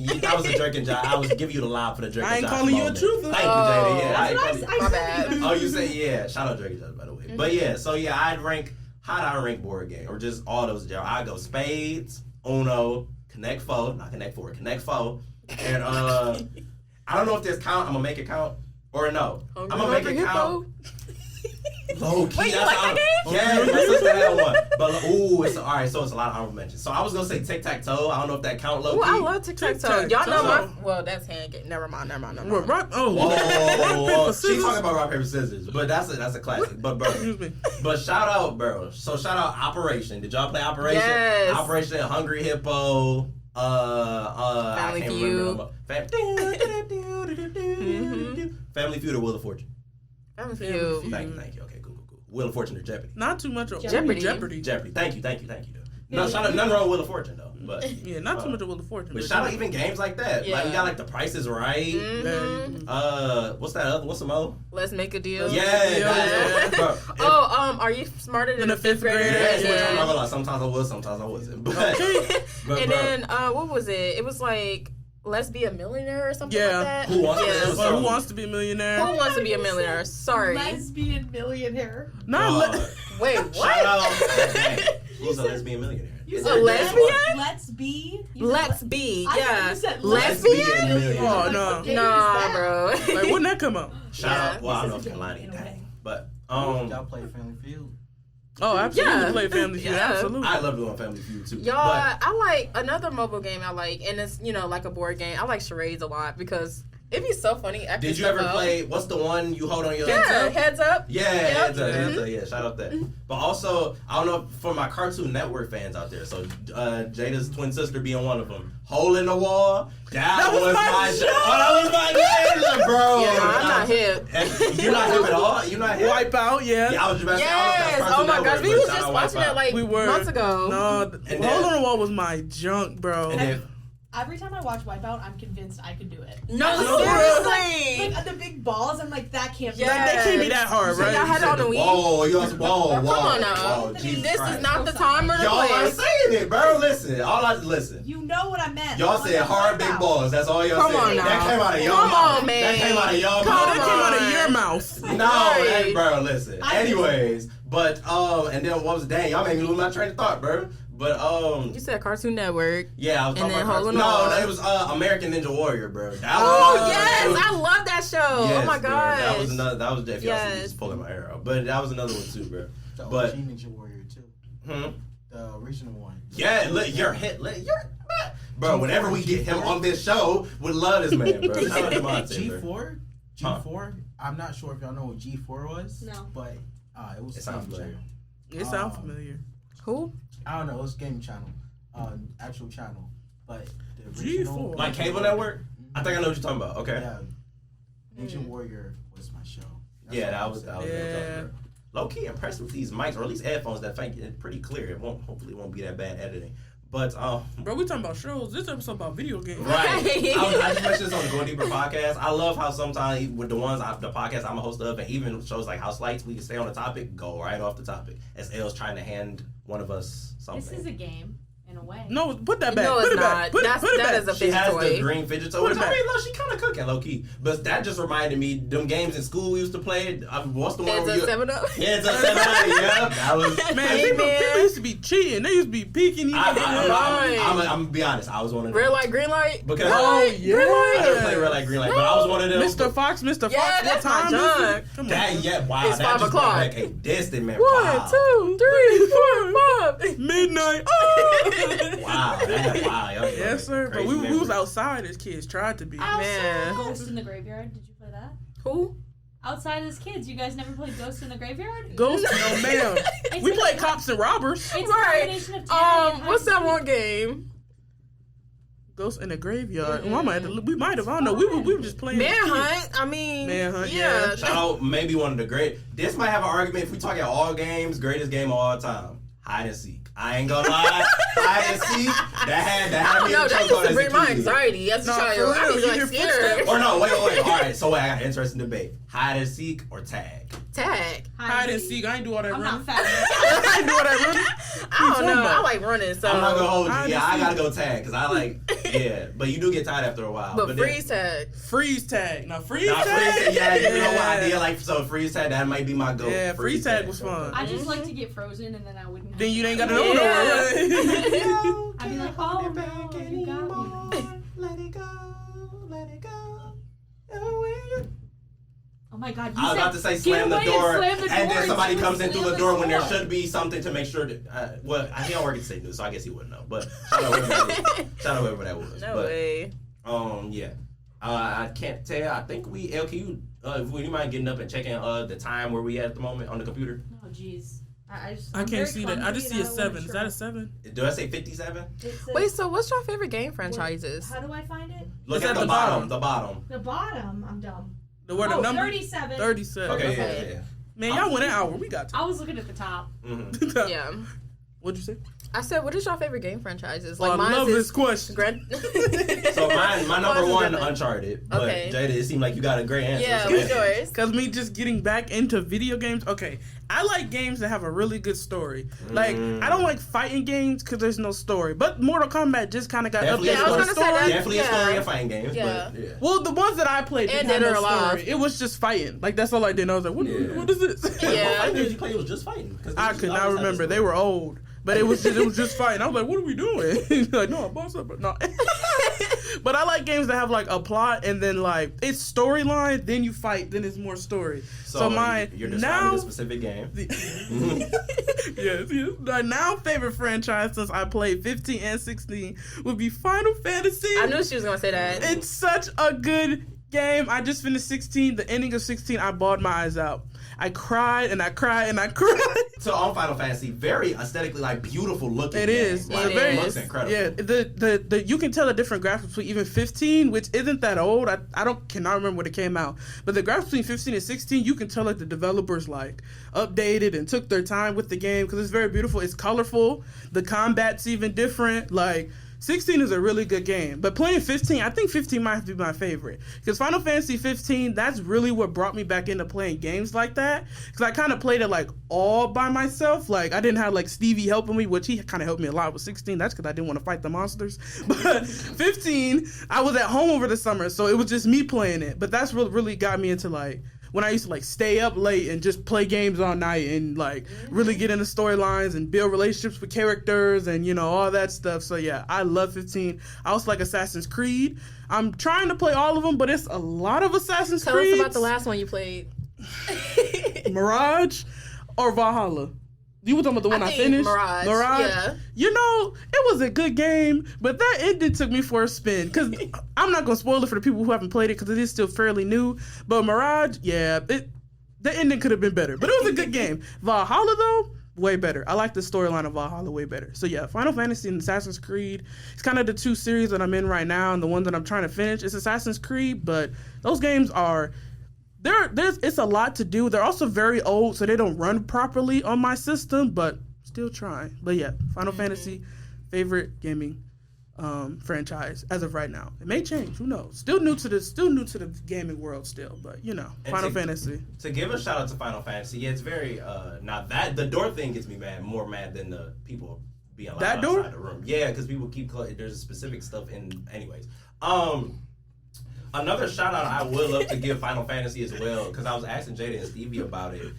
Dang. That was a drinking job. I was giving you the lie for the drinking job. I ain't calling you a moment. truther. Thank you, Jada. Yeah, I ain't That's calling what you. My bad. Oh, you say yeah. Shout out drinking job, by the way. But yeah, so yeah, I'd rank. How do I rank board game or just all those? I go Spades, Uno, Connect Four, not Connect Four, Connect Four, and I don't know if this count. I'm gonna make it count or no. I'm gonna make it count. Low key, Wait, you that's like how, that game? Yeah, my sister had one. But it's all right. So it's a lot of honorable mentions. So I was gonna say tic tac toe. I don't know if that count low key. Oh, I love tic-tac-toe. Y'all know Tic-tac-toe. my... Well, that's hand game. Never mind. What, rock? Oh, Whoa, rock, paper, She's scissors. talking about rock paper scissors, but that's a classic. But bro, Excuse me. but shout out, bro. So shout out Operation. Did y'all play Operation? Yes. Operation Hungry Hippo. Family Feud. Family Feud or Wheel of Fortune. Family Family Feud. Feud. Thank you. Okay, cool. Wheel of Fortune or Jeopardy. Not too much of Jeopardy. Jeopardy. Jeopardy. Thank you. No, shout out. Nothing wrong with Wheel of Fortune though. But Yeah, not too much of Wheel of Fortune. But shout out even games like that. Like you Yeah. got like The Price is Right. Mhm. What's that other? What's some more? Let's make a deal. Yeah. Bro, Are you smarter than In a the fifth fifth grader? grade, yes, which I'm yeah. not gonna lie. Sometimes I was, sometimes I wasn't. But, but And bro, then what was it? It was like Let's Be a Millionaire or something Yeah. like that. Who wants to- Yes. Well, Who Wants to Be a Millionaire? Who wants to be a millionaire? Sorry. Lesbian millionaire. Not Wait, shout what? out. Who's a lesbian millionaire? You Is said there lesbian? Let's be. Let's be. I thought Yeah. you said Lesbian? millionaire. Oh, no. What game is Nah, that? bro. Like, when that come out? Shout Yeah. out. Well, I don't know This if is a Kalani. game in a way. Dang. But Y'all play Family Feud? Oh, absolutely. Yeah. Play Family Feud. Yeah. Absolutely. I love doing Family Feud too. Y'all, But I like another mobile game I like, and it's, like a board game. I like charades a lot because it'd be so funny. acting did you stuff ever out. play? What's the one you hold on your? Yeah, heads up. Yeah, Yep. heads up, yeah, shout out that. But also, I don't know for my Cartoon Network fans out there. So Jada's twin sister being one of them. Hole in the Wall. That was my show. Oh, that was my game, bro. Yeah, no, I'm not hip. And you're not hip at all. You're not hip. Wipe out, yeah. Yeah, I was just about to say, I don't know if Yes. that's Oh Cartoon my Network, gosh, we but was shout just out watching Wipeout. that like We were. months ago. No, And Hole then- on the Wall was my junk, bro. And then every time I watch Wipeout, I'm convinced I could do it. No, seriously. Like the big balls, I'm like, that can't be. That can't be that hard, right? Y'all had it on the Wii. Whoa. Come on now. This is not the time or the Y'all are place. saying it, bro. Listen. You know what I meant. Y'all said hard big balls. That's all y'all Come said. on now. That came out of your Come mouth. on, man. That came out of your mouth. That came out of your mouth. No, hey, bro, listen. Anyways, but and then what was dang? Y'all made me lose my train of thought, bro. But you said Cartoon Network. Yeah, I was talking about Holding No, it was American Ninja Warrior, bro. That was, yes, I love that show. Yes, oh my god, that was another. That was definitely just pulling my hair out, but that was another one too, bro. The but OG Ninja Warrior too. The original one. Yeah, bro. Whenever we get him on this show, would love this man, bro. G4. G4. I'm not sure if y'all know what G4 was. No. But it was. It sounds familiar. It sounds familiar. Who? I don't know. It was game channel, actual channel, but the original. G4. Like cable network. I think I know what you're talking about. Okay. Yeah. Ninja Warrior was my show. That was. Yeah. Low key impressed with these mics or at least headphones that think it's pretty clear. It hopefully won't be that bad editing. But bro, we talking about shows. This episode about video games. Right. I just mentioned this on the Going Deeper podcast. I love how sometimes with the podcasts I'm a host of, and even shows like House Lights, we can stay on the topic, go right off the topic. As L's trying to hand one of us something. This is a game. In a way. No, put that back. No, put it's it back. not. Put it back. Is a She has toy. the green fidget toy. I mean, look, she kind of cooking low key. But that just reminded me, them games in school we used to play. What's the one where It's a 7-Up. Yeah, it's a 7-Up. Yeah, that was. Man, people used to be cheating. They used to be peeking. I'm gonna be honest. I was one of them. Red light, green light. Because I didn't play red light, green light, but I was one of them. Mr. Fox. Yeah, What that's time my is John. it? Come on. Wow, It's that 5 just brought o'clock. back a distant memory. 1, 2, 3, 4, 5. Midnight. Wow. Yes, sir. But we was outside as kids. Tried to be. Man. Ghost in the Graveyard. Did you play that? Who? Outside as kids, you guys never played Ghost in the Graveyard? Ghost? No, ma'am. We played cops and robbers. It's a combination of What's that one game? Ghost in the Graveyard. Well, we might have. I don't know. We were just playing. Manhunt. I mean, Manhunt, yeah. Shout out, maybe one of the great. This might have an argument if we talk about all games. Greatest game of all time. Hide and seek. I ain't gonna lie. Hide and seek. That had me in that chokehold used to as bring a my kid. anxiety as a child. for I real, was you like hear scared. Or no, wait. All right, so I got an interesting debate. Hide and seek or tag? Tag. Hide and seek. I ain't do all that I'm running. not fat. I ain't do all that running. I don't know. I like running, so. I'm not gonna hold you. Hide Yeah, and I seek. gotta go tag because I like. Yeah, but you do get tired after a while. But then- freeze tag. Freeze tag. Now freeze Nah, tag. freeze tag. Yeah, you know what I did like so freeze tag. That might be my goal. Yeah, freeze tag was fun. I just like to get frozen and then I wouldn't have Then you to ain't know. got to know no Yeah. more. I'd be like, oh no, you got me. Let it go. Oh my god, you I was said, about to say "Get slam the away door, slam the and then door," somebody you comes in through slam the door when there door. should be something to make sure that. Well, he don't work at St. News, so I guess he wouldn't know. But shout out whoever that was. No but, way. Yeah. I can't tell. I think we LQ. Would you mind getting up and checking the time where we at the moment on the computer? Oh jeez. I I'm can't very see that. I just see clumsy a and I 7. Is don't that a wanna 7? Do I say 57? Wait, so what's your favorite game franchises? How do I find it? Look It's at at the the bottom. bottom. The bottom. The bottom. I'm dumb. Where the number? 37. 37. Okay. Yeah. Man, y'all went an hour. We got I was looking at the top. Mm-hmm. Yeah. What'd you say? I said, what is your favorite game franchises? I love this question. So my number Mine's one, different. Uncharted. But Okay. Jada, it seemed like you got a great answer. Yeah, So- what's yours? Because me just getting back into video games. Okay, I like games that have a really good story. Like, I don't like fighting games because there's no story. But Mortal Kombat just kind of got Definitely, updated Yeah, I was with a gonna say story. that. Definitely a Yeah. story of fighting games. Yeah. But yeah. Well, the ones that I played And didn't have Dead or no Alive. story. It was just fighting. Like, that's all I did. And I was like, what is this? Yeah. What fighting games you played was just fighting. 'Cause I you could always not had remember. a They story. were old. But it was just fighting. I was like, what are we doing? He's like, no, I bought something. No. But I like games that have like a plot and then like it's storyline, then you fight, then it's more story. So my you're describing now a specific game. yes, my now favorite franchise since I played 15 and 16 would be Final Fantasy. I knew she was gonna say that. It's such a good game. I just finished 16. The ending of 16, I bawled my eyes out. I cried and I cried and I cried. So on Final Fantasy, very aesthetically like beautiful looking. It is. Like, It it is. looks incredible. Yeah, the you can tell the different graphics between even 15, which isn't that old. I cannot remember when it came out, but the graphics between 15 and 16, you can tell like the developers like updated and took their time with the game because it's very beautiful. It's colorful. The combat's even different. Like 16 is a really good game. But playing 15, I think 15 might be my favorite. Because Final Fantasy 15, that's really what brought me back into playing games like that. Because I kind of played it like all by myself. Like I didn't have like Stevie helping me, which he kind of helped me a lot with 16. That's because I didn't want to fight the monsters. But 15, I was at home over the summer, so it was just me playing it. But that's what really got me into like when I used to like stay up late and just play games all night and like really get into storylines and build relationships with characters and, you know, all that stuff. So yeah, I love 15. I also like Assassin's Creed. I'm trying to play all of them, but it's a lot of Assassin's Creed. Tell us about the last one you played. Mirage or Valhalla? You were talking about the one I finished? Mirage. Yeah. You know, it was a good game, but that ending took me for a spin. Because I'm not going to spoil it for the people who haven't played it because it is still fairly new. But Mirage, yeah, the ending could have been better. But it was a good game. Valhalla, though, way better. I like the storyline of Valhalla way better. So yeah, Final Fantasy and Assassin's Creed. It's kind of the two series that I'm in right now and the one that I'm trying to finish. It's Assassin's Creed, but those games are... it's a lot to do. They're also very old, so they don't run properly on my system, but still trying. But yeah, Final Fantasy, favorite gaming franchise as of right now. It may change, who knows? Still new to the gaming world still, but you know, and Final Fantasy. To give a shout out to Final Fantasy, yeah, it's very not that the door thing gets me more mad than the people being allowed that outside door? the room. Yeah, because people keep there's specific stuff in anyways. Another shout out I would love to give Final Fantasy as well, because I was asking Jada and Stevie about it.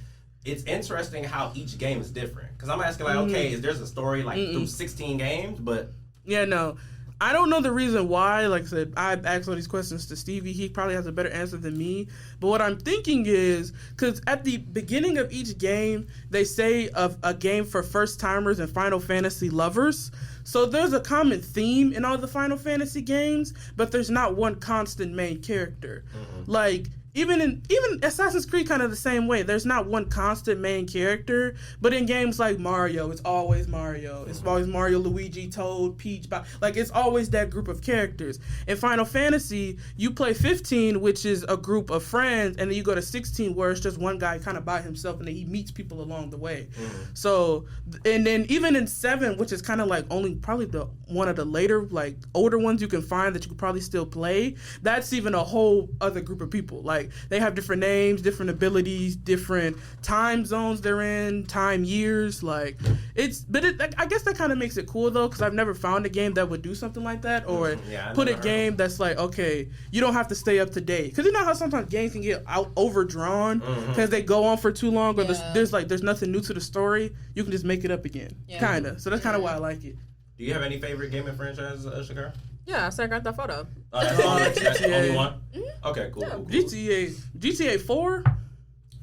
It's interesting how each game is different. Because I'm asking, like, okay, is there's a story like through 16 games? But yeah, no. I don't know the reason why. Like I said, I asked all these questions to Stevie. He probably has a better answer than me. But what I'm thinking is, because at the beginning of each game, they say of a game for first-timers and Final Fantasy lovers. So there's a common theme in all the Final Fantasy games, but there's not one constant main character. Like, even Assassin's Creed kind of the same way. There's not one constant main character, but in games like Mario, it's always Mario. It's always Mario, Luigi, Toad, Peach. Like, it's always that group of characters. In Final Fantasy, you play 15, which is a group of friends, and then you go to 16, where it's just one guy kind of by himself, and then he meets people along the way. So, and then even in 7, which is kind of like only probably one of the later, like, older ones you can find that you could probably still play, that's even a whole other group of people. Like, they have different names, different abilities, different time zones they're in, time years. Like, I guess that kind of makes it cool though, because I've never found a game that would do something like that, or put a game that's like, okay, you don't have to stay up to date. Because you know how sometimes games can get overdrawn because they go on for too long, or there's nothing new to the story. You can just make it up again, kind of. So that's kind of why I like it. Do you have any favorite gaming franchises, Shakyra? Yeah, I said Grand Theft Auto. Oh, that's the only one? Okay, cool, cool. GTA 4?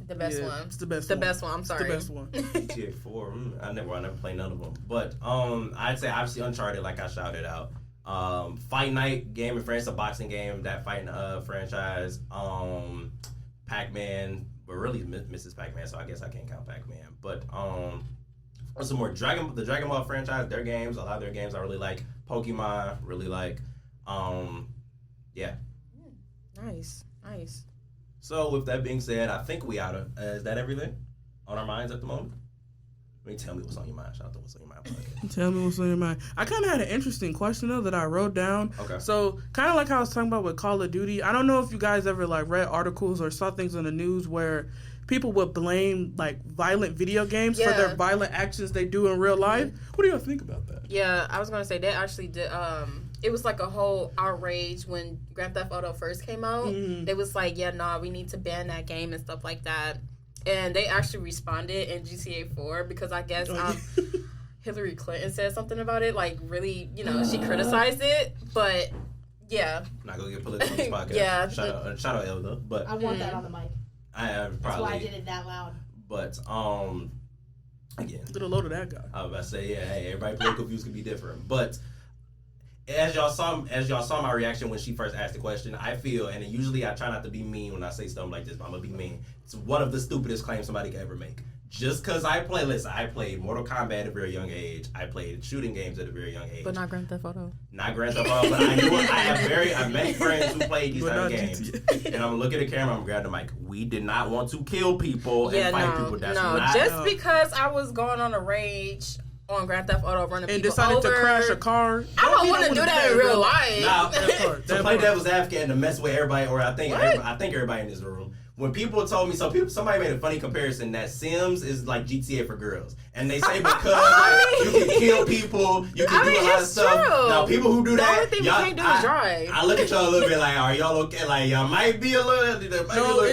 The best one. It's the best the one. best one, I'm sorry. It's the best one. GTA 4, I never played none of them. But I'd say obviously Uncharted, like I shouted out. Fight Night game and friends, a boxing game, that fighting franchise. Pac-Man, but really Mrs. Pac-Man, so I guess I can't count Pac-Man. But some more the Dragon Ball franchise, their games, a lot of their games I really like. Pokemon, really like. Yeah. Nice. So with that being said, I think we oughta. Is that everything on our minds at the moment? I mean, tell me what's on your mind. Shout out to what's on your mind. Tell me what's on your mind. I kind of had an interesting question though that I wrote down. Okay. So kind of like how I was talking about with Call of Duty. I don't know if you guys ever like read articles or saw things on the news where people would blame like violent video games for their violent actions they do in real life. What do y'all think about that? Yeah, I was gonna say they actually did. It was like a whole outrage when Grand Theft Auto first came out. It was like, we need to ban that game and stuff like that. And they actually responded in GTA 4 because I guess Hillary Clinton said something about it. Like, really, she criticized it. But, yeah. I'm not going to get political on this podcast. Yeah. Shout out Elda. But I want that on the mic. That's why I did it that loud. But, again. Did a load of that guy. I was about to say, hey, everybody's political views can be different. But as y'all saw my reaction when she first asked the question, I feel, and usually I try not to be mean when I say something like this, but I'm going to be mean. It's one of the stupidest claims somebody could ever make. Just because I played Mortal Kombat at a very young age. I played shooting games at a very young age. But not Grand Theft Auto. Not Grand Theft Auto, but I knew it. I have many friends who played these type of games. And I'm looking at the camera, I'm grabbing the mic. We did not want to kill people and fight people. That's not. Just because I was going on a rage, on Grand Theft Auto running and people decided over. to crash a car. I don't want to do that in real life. Nah, to play devil's advocate and to mess with everybody, or I think everybody in this room. When people told me, somebody made a funny comparison that Sims is like GTA for girls, and they say because you can kill people, you can do a lot of stuff. True. Now people who do that, the only thing we can't do is drive. I look at y'all a little bit like, are y'all okay? Like y'all might be a little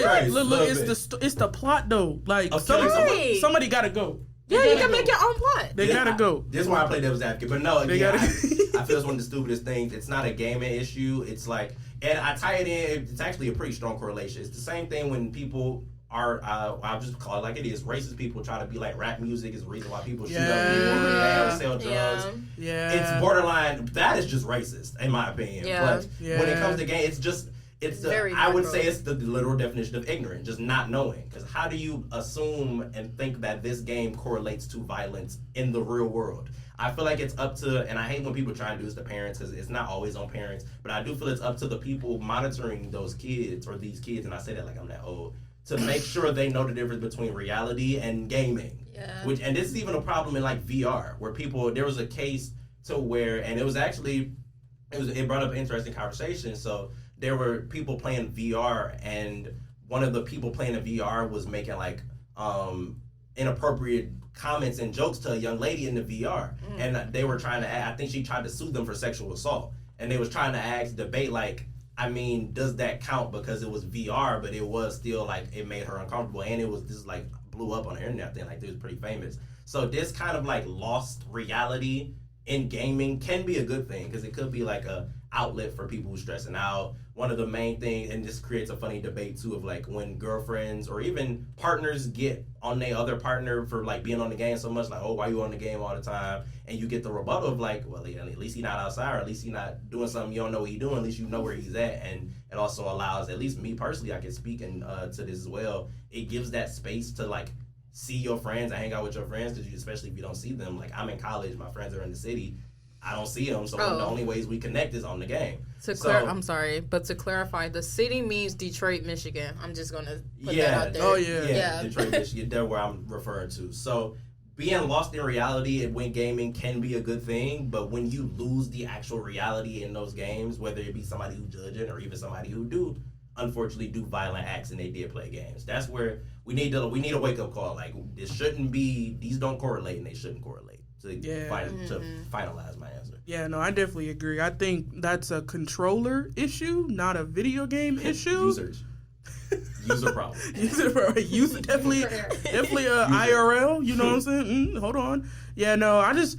crazy. Look, it's the plot though. Like somebody gotta go. Yeah, you can make your own plot. They gotta go. This is why I play devil's advocate. But no, again, I feel it's one of the stupidest things. It's not a gaming issue. It's like, and I tie it in. It's actually a pretty strong correlation. It's the same thing when people are, I'll just call it like it is. Racist people try to be like rap music is the reason why people shoot up people, sell drugs. Yeah. It's borderline. That is just racist, in my opinion. Yeah. But when it comes to game, it's just. I would say it's the literal definition of ignorant, just not knowing. Because how do you assume and think that this game correlates to violence in the real world? I feel like it's up to, and I hate when people try and do this to parents, because it's not always on parents, but I do feel it's up to the people monitoring those kids, or these kids, and I say that like I'm that old, to make sure they know the difference between reality and gaming. Yeah. And this is even a problem in like VR, where there was a case to where, and it brought up an interesting conversation. So there were people playing VR, and one of the people playing in VR was making like inappropriate comments and jokes to a young lady in the VR, and they were trying to. I think she tried to sue them for sexual assault, and they was trying to debate like, I mean, does that count because it was VR, but it was still like it made her uncomfortable, and it was just like blew up on the internet thing, like it was pretty famous. So this kind of like lost reality in gaming can be a good thing, because it could be like a outlet for people who's stressing out. One of the main things, and this creates a funny debate too, of like when girlfriends or even partners get on their other partner for like being on the game so much, like, oh, why you on the game all the time? And you get the rebuttal of like, well, at least he's not outside, or at least he's not doing something you don't know what he's doing, at least you know where he's at. And it also allows, at least me personally, I can speak to this as well, it gives that space to like see your friends and hang out with your friends, because especially if you don't see them. Like, I'm in college, my friends are in the city, I don't see them, so one of the only ways we connect is on the game. I'm sorry, but to clarify, the city means Detroit, Michigan. I'm just going to put that out there. Oh, yeah. Detroit, Michigan, that's where I'm referring to. So being lost in reality and when gaming can be a good thing, but when you lose the actual reality in those games, whether it be somebody who judging or even somebody who unfortunately do violent acts and they did play games, that's where we need a wake-up call. Like, these don't correlate, and they shouldn't correlate. To finalize my answer. Yeah, no, I definitely agree. I think that's a controller issue, not a video game issue. User problem. User definitely IRL. You know what I'm saying? Hold on. Yeah, no, I just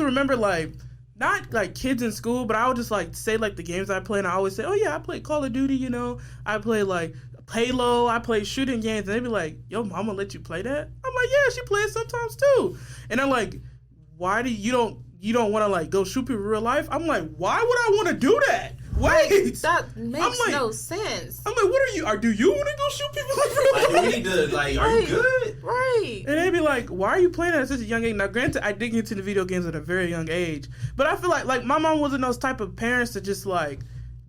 remember like not like kids in school, but I would just like say like the games I play, and I always say, oh yeah, I play Call of Duty. You know, I play like Halo, I play shooting games, and they'd be like, yo, mama let you play that? I'm like, yeah, she plays sometimes too. And I'm like, why do you don't want to like go shoot people in real life? I'm like, why would I want to do that? Wait, that makes no sense. I'm like, do you want to go shoot people in real life? Like, we need to, like, are you good? Right. And they'd be like, why are you playing at such a young age? Now, granted, I did get into the video games at a very young age, but I feel like my mom wasn't those type of parents that just like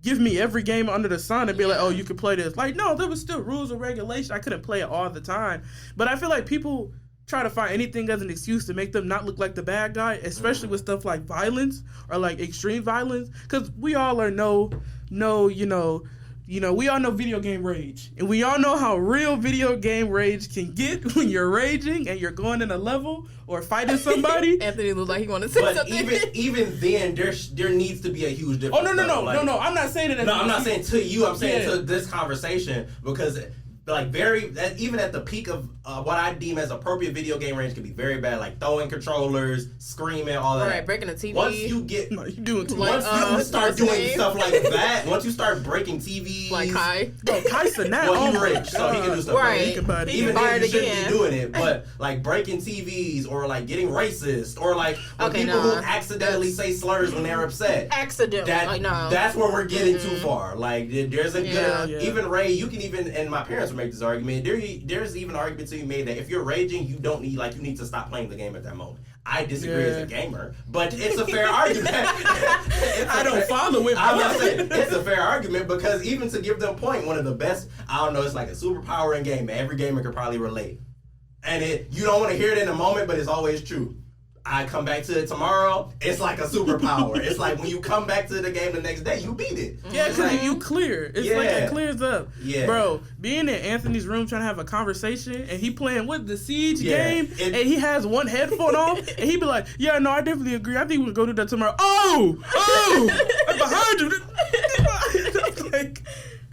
give me every game under the sun and be like, oh, you can play this. Like, no, there was still rules and regulations. I couldn't play it all the time. But I feel like people try to find anything as an excuse to make them not look like the bad guy, especially with stuff like violence or like extreme violence. Because we all are we all know video game rage, and we all know how real video game rage can get when you're raging and you're going in a level or fighting somebody. Anthony looked like he wanted to say something. But even then, there needs to be a huge difference. Oh no! I'm not saying that. No, I'm not saying to you. I'm saying to this conversation, because like even at the peak of what I deem as appropriate video game range can be very bad, like throwing controllers, screaming, all that. Right, breaking the TV. Once you get, you doing too once you start doing stuff like that, once you start breaking TVs, like Kai. Oh, Kai's a nat. Well, he's rich, so he can do stuff. Right. He can even then, you shouldn't be doing it. But like breaking TVs or like getting racist or like people who accidentally say slurs when they're upset. Accidentally. That's where we're getting too far. Like there's a good even Ray. You can even, and my parents would make this argument. There's even an argument to be made that if you're raging, you need to stop playing the game at that moment. I disagree as a gamer, but it's a fair argument. I don't follow it. I'm not saying it's a fair argument, because even to give them point, one of the best, I don't know, it's like a superpower in gaming. Every gamer could probably relate. And you don't want to hear it in the moment, but it's always true. I come back to it tomorrow, it's like a superpower. It's like when you come back to the game the next day, you beat it. Yeah, because you clear. It's like it clears up. Yeah. Bro, being in Anthony's room trying to have a conversation and he playing with the Siege game and he has one headphone on and he be like, yeah, no, I definitely agree. I think we'll go do that tomorrow. Oh, I'm behind you. Like,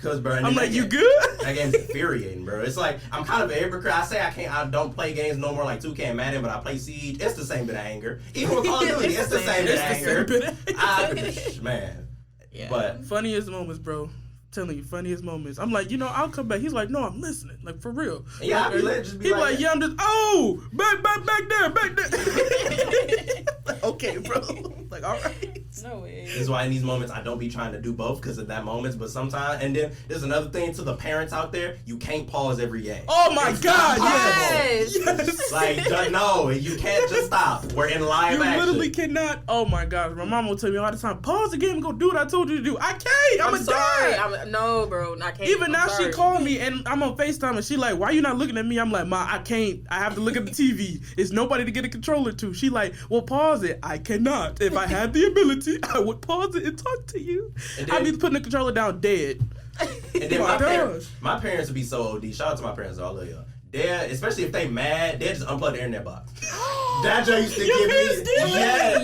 Cause, bro, I'm like, you good? That game's infuriating, bro. It's like, I'm kind of a hypocrite. I say I don't play games no more like 2K and Madden, but I play Siege. It's the same bit of anger. Even with Call of Duty, it's the same bit of anger. Man. Yeah. But funniest moments, bro. Telling you, funniest moments. I'm like, I'll come back. He's like, no, I'm listening. Like, for real. Yeah, I'll be lit. Just be like, yeah, I'm just, back there. Okay, bro. Like, all right. No way. This is why in these moments I don't be trying to do both because of that moments. But sometimes, and then there's another thing to the parents out there: you can't pause every game. Oh my God! Yes. Like no, you can't just stop. We're in live action. You literally cannot. Oh my gosh, my mom will tell me all the time: pause the game and go do what I told you to do. I can't. I'm sorry. No, bro, I can't. Even now, she called me and I'm on FaceTime and she like, why you not looking at me? I'm like, Ma, I can't. I have to look at the TV. It's nobody to get a controller to. She like, well, pause it. I cannot. If I had the ability, I would pause it and talk to you. I'd be putting the controller down dead. And then my parents would be so OD. Shout out to my parents, I love y'all. Especially if they mad, they just unplug the internet box. That joke used to give me,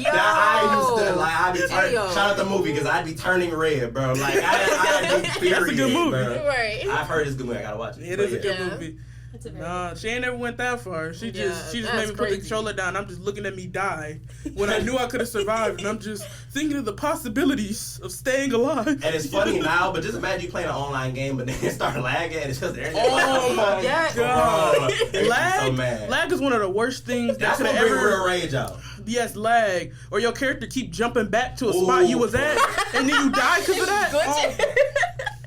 I used to like. I'd be turning. Shout out the movie because I'd be turning red, bro. Like I'd be furious. That's a good movie, bro. Right? I've heard it's a good movie. I gotta watch it. It is a good movie. Nah, she ain't never went that far. She just made me put the controller down. I'm just looking at me die when I knew I could have survived, and I'm just thinking of the possibilities of staying alive. And it's funny now, but just imagine you playing an online game, but then it start lagging, and it's because the internet. Oh my God! Lag, so mad. Lag is one of the worst things that could ever bring real rage out. Yes, lag, or your character keep jumping back to a spot you was at, and then you die because of that.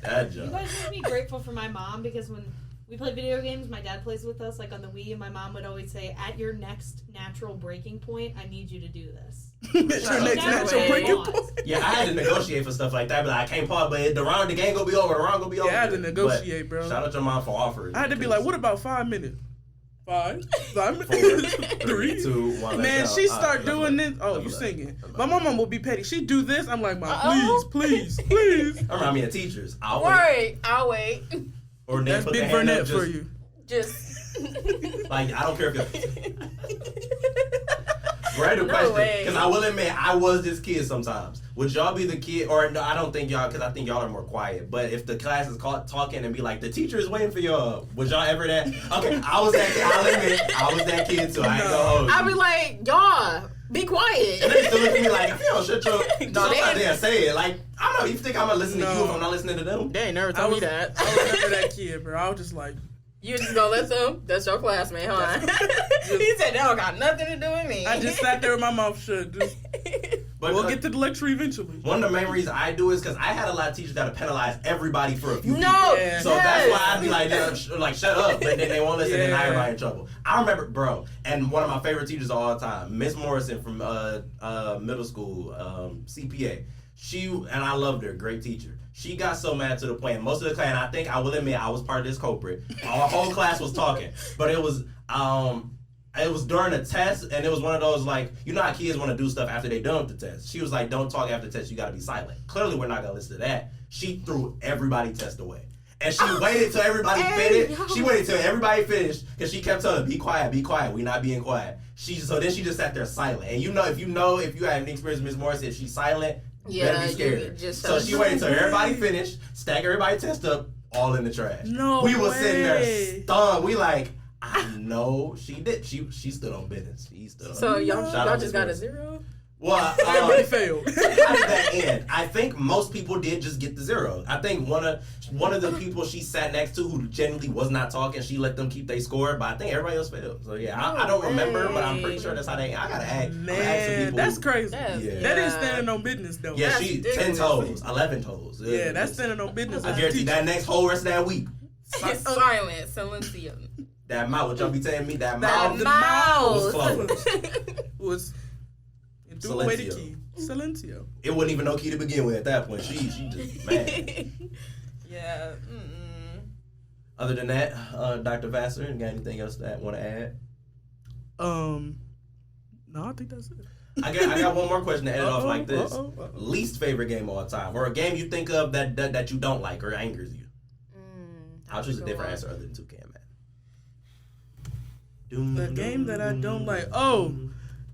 That joke. You guys make me grateful for my mom because when we play video games, my dad plays with us, like on the Wii, and my mom would always say, at your next natural breaking point, I need you to do this. Your next natural breaking point? Yeah, I had to negotiate for stuff like that, but I can't pause, but the game gonna be over, the round gonna be over. Yeah, I had to negotiate, bro. Shout out to your mom for offering. I had to be like, what about 5 minutes? 5 4, 3, 2, 1. Man, she start doing this. Oh, you singing. My mom will be petty. She do this. I'm like, Mom, please. Remind me of teachers. I'll wait. Or that's Big Burnett for you. Just like I don't care if random question, because I will admit I was this kid sometimes. Would y'all be the kid, or no? I don't think y'all, because I think y'all are more quiet. But if the class is talking and be like, the teacher is waiting for y'all, would y'all ever that? Okay, I was that kid. I'll admit I was that kid too. I ain't gonna hold you. I'd be like, y'all, be quiet. And they still look at me like, if you don't shut your, sometimes they'll say it. Like, I don't know, you think I'm gonna listen to you if I'm not listening to them? They ain't never told me that. I was never that kid, bro. I was just like, you just gonna listen? That's your classmate, huh? He said that don't got nothing to do with me. I just sat there with my mouth shut. But we'll get to the lecture eventually. One of the main reasons I do is because I had a lot of teachers that would penalize everybody for a few people. Yeah. So that's why I'd be like, shut up. But then they won't listen and everybody in trouble. I remember, bro, and one of my favorite teachers of all time, Miss Morrison from middle school, CPA. And I loved her, great teacher. She got so mad to the point, most of the class, and I think I will admit I was part of this culprit. Our whole class was talking, but it was during a test, and it was one of those, like, you know how kids want to do stuff after they done with the test. She was like, don't talk after the test, you got to be silent. Clearly, we're not going to listen to that. She threw everybody's test away. And she waited till everybody finished. She waited till everybody finished, because she kept telling them, be quiet, we not being quiet. So then she just sat there silent. And if you had an experience with Ms. Morris, if she's silent, you better be scared. So she waited till everybody finished, stack everybody's test up, all in the trash. No We was sitting there stunned. We like, I know she did. She stood on business. She stood on so business. y'all just got a 0? Well, everybody failed. How did that end? I think most people did just get the 0. I think one of the people she sat next to who genuinely was not talking, she let them keep their score, but I think everybody else failed. So yeah, I don't remember, but I'm pretty sure that's how they. I gotta ask. Man, that's crazy. Yeah. That is standing on business though. Yeah, she 10 toes, 11 toes. Yeah, that's standing on business. I guarantee that next whole rest of that week. Silent, silencio. That mouth, what y'all be telling me? That mouth was closed. Was threw away the key. Silencio. It wasn't even no key to begin with at that point. She just mad. Yeah. Other than that, Dr. Vasser, you got anything else that want to add? No, I think that's it. I got one more question to end it off like this. Least favorite game of all time, or a game you think of that you don't like or angers you. I'll choose a different answer other than 2K, man. The game that I don't like. Oh,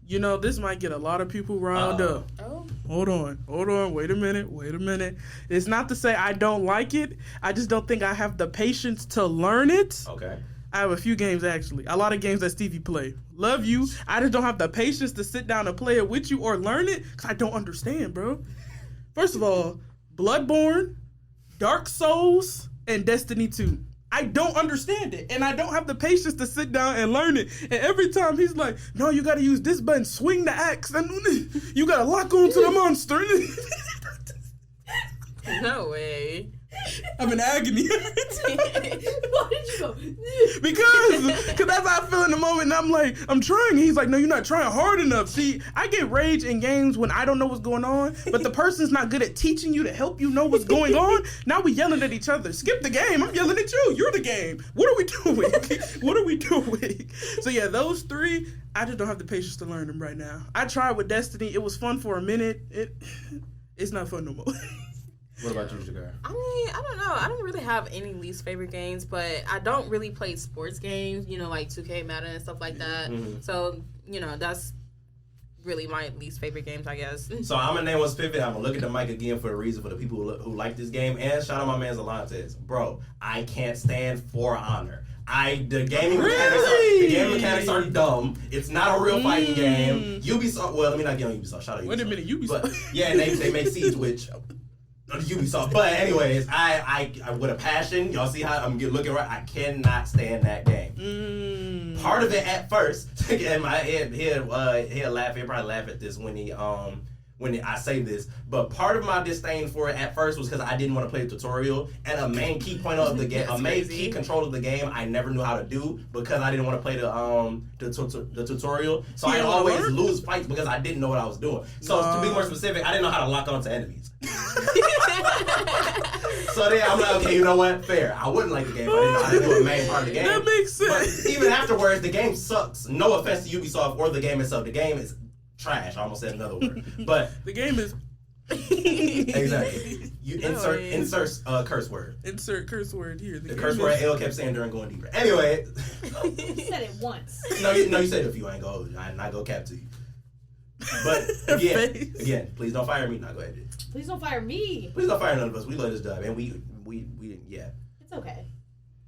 you know, this might get a lot of people riled up. Oh. Hold on. Wait a minute. It's not to say I don't like it. I just don't think I have the patience to learn it. Okay. I have a few games, actually. A lot of games that Stevie play. Love you. I just don't have the patience to sit down and play it with you or learn it because I don't understand, bro. First of all, Bloodborne, Dark Souls, and Destiny 2. I don't understand it, and I don't have the patience to sit down and learn it. And every time he's like, no, you got to use this button, swing the axe, and you got to lock onto the monster. No way. I'm in agony. Why did you go? Because that's how I feel in the moment. And I'm like, I'm trying. And he's like, no, you're not trying hard enough. See, I get rage in games when I don't know what's going on, but the person's not good at teaching you to help you know what's going on. Now we yelling at each other. Skip the game. I'm yelling at you. You're the game. What are we doing? So yeah, those three, I just don't have the patience to learn them right now. I tried with Destiny. It was fun for a minute. It's not fun no more. What about you, Shakyra? I mean, I don't know. I don't really have any least favorite games, but I don't really play sports games, you know, like 2K, Madden, and stuff like that. Mm-hmm. So, you know, that's really my least favorite games, I guess. So I'm going to name one pivot. I'm going to look at the mic again for a reason for the people who like this game. And shout out my man LaPlante. Bro, I can't stand For Honor. The gaming mechanics are dumb. It's not a real fighting game. Ubisoft, well, let me not get on Ubisoft. Shout out Ubisoft. Wait a minute, Ubisoft. But, yeah, and they make Siege, which... Ubisoft. But anyways, I with a passion, y'all see how I'm looking right. I cannot stand that game. Part of it at first, and my he'll laugh. He'll probably laugh at this when I say this. But part of my disdain for it at first was because I didn't want to play the tutorial, and a main key point of the game, key control of the game, I never knew how to do because I didn't want to play the tutorial. So I always lose fights because I didn't know what I was doing. So to be more specific, I didn't know how to lock onto enemies. So then I'm like, okay, you know what? Fair. I wouldn't like the game if I didn't know how to do a main part of the game. That makes sense. But even afterwards, the game sucks. No offense to Ubisoft or the game itself. The game is trash. I almost said another word. But the game is... Exactly. You insert curse word. Insert curse word here. The curse word L kept saying during Going Deeper. Anyway. You said it once. No, you said it if you ain't go. I'm not go cap to you. But again, please don't fire me. Now go ahead. Please don't fire me. Please don't fire none of us. We love this job, and we yeah. It's okay.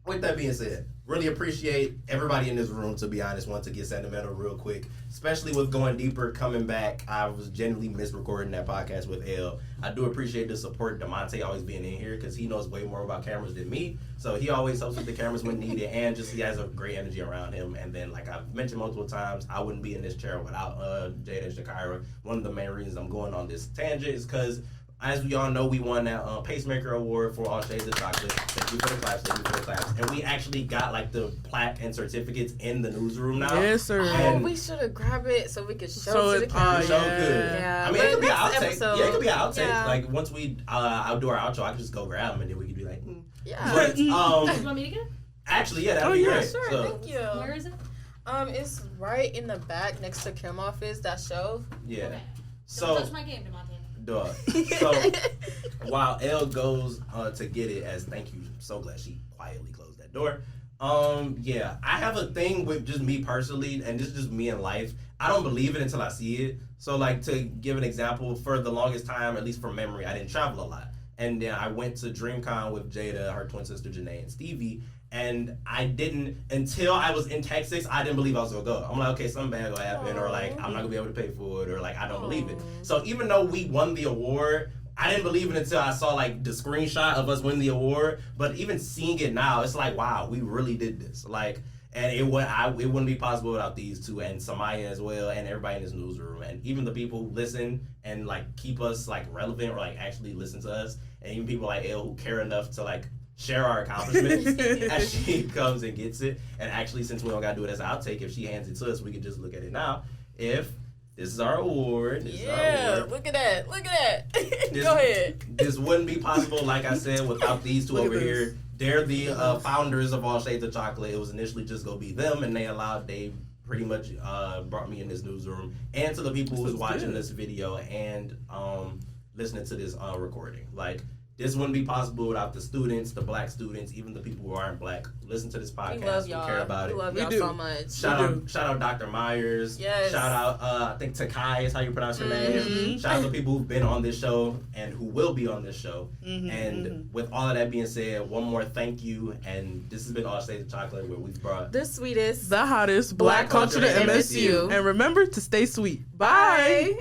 With that being said, really appreciate everybody in this room, to be honest. Want to get sentimental real quick, especially with Going Deeper coming back. I was genuinely misrecording that podcast with L. I do appreciate the support. DeMonte always being in here because he knows way more about cameras than me. So he always helps with the cameras when needed, and just he has a great energy around him. And then, like I've mentioned multiple times, I wouldn't be in this chair without Jada and Shakyra. One of the main reasons I'm going on this tangent is because, as we all know, we won that Pacemaker Award for All Shades of Chocolate. Thank you for the claps. And we actually got like the plaque and certificates in the newsroom now. Yes, sir. Oh, we should have grabbed it so we could show it to the camera. Show good. Yeah. I mean, it could be an outtake. Episode. Yeah, it could be an outtake. Yeah. Like once I'll do our outro, I can just go grab them and then we can be like, yeah. But, Do you want me to get it? actually, yeah, that'd be great. Sure, So, thank you. Where is it? It's right in the back next to Kim office. That shelf. yeah. Okay. So. Don't touch my game, DeMonte. Duh. So while Elle goes to get it, as thank you, I'm so glad she quietly closed that door. Yeah, I have a thing with just me personally, and this is just me in life. I don't believe it until I see it. So like, to give an example, for the longest time, at least from memory, I didn't travel a lot. And then I went to DreamCon with Jada, her twin sister Janae, and Stevie. And I didn't, until I was in Texas, I didn't believe I was gonna go. I'm like, okay, something bad gonna happen, or like, I'm not gonna be able to pay for it, or like, I don't believe it. So even though we won the award, I didn't believe it until I saw like the screenshot of us winning the award. But even seeing it now, it's like, wow, we really did this. Like, and it wouldn't be possible without these two and Samaya as well, and everybody in this newsroom, and even the people who listen and like keep us like relevant, or like actually listen to us, and even people like Elle who care enough to like share our accomplishments as she comes and gets it. And actually, since we don't gotta do it as an outtake, if she hands it to us, we can just look at it now. If this is our award, Look at that. Go ahead. This wouldn't be possible, like I said, without these two over here. They're the founders of All Shades of Chocolate. It was initially just gonna be them, and they pretty much brought me in this newsroom, and to the people who's watching this video and listening to this recording. Like, this wouldn't be possible without the students, the black students, even the people who aren't black. Listen to this podcast. We love y'all. We care about it. We love y'all so much. Shout out Dr. Myers. Yes. Shout out, I think Takai is how you pronounce your name. Shout out to people who've been on this show and who will be on this show. And with all of that being said, one more thank you. And this has been All Shades of Chocolate, where we've brought the sweetest, the hottest black culture to MSU. And remember to stay sweet. Bye.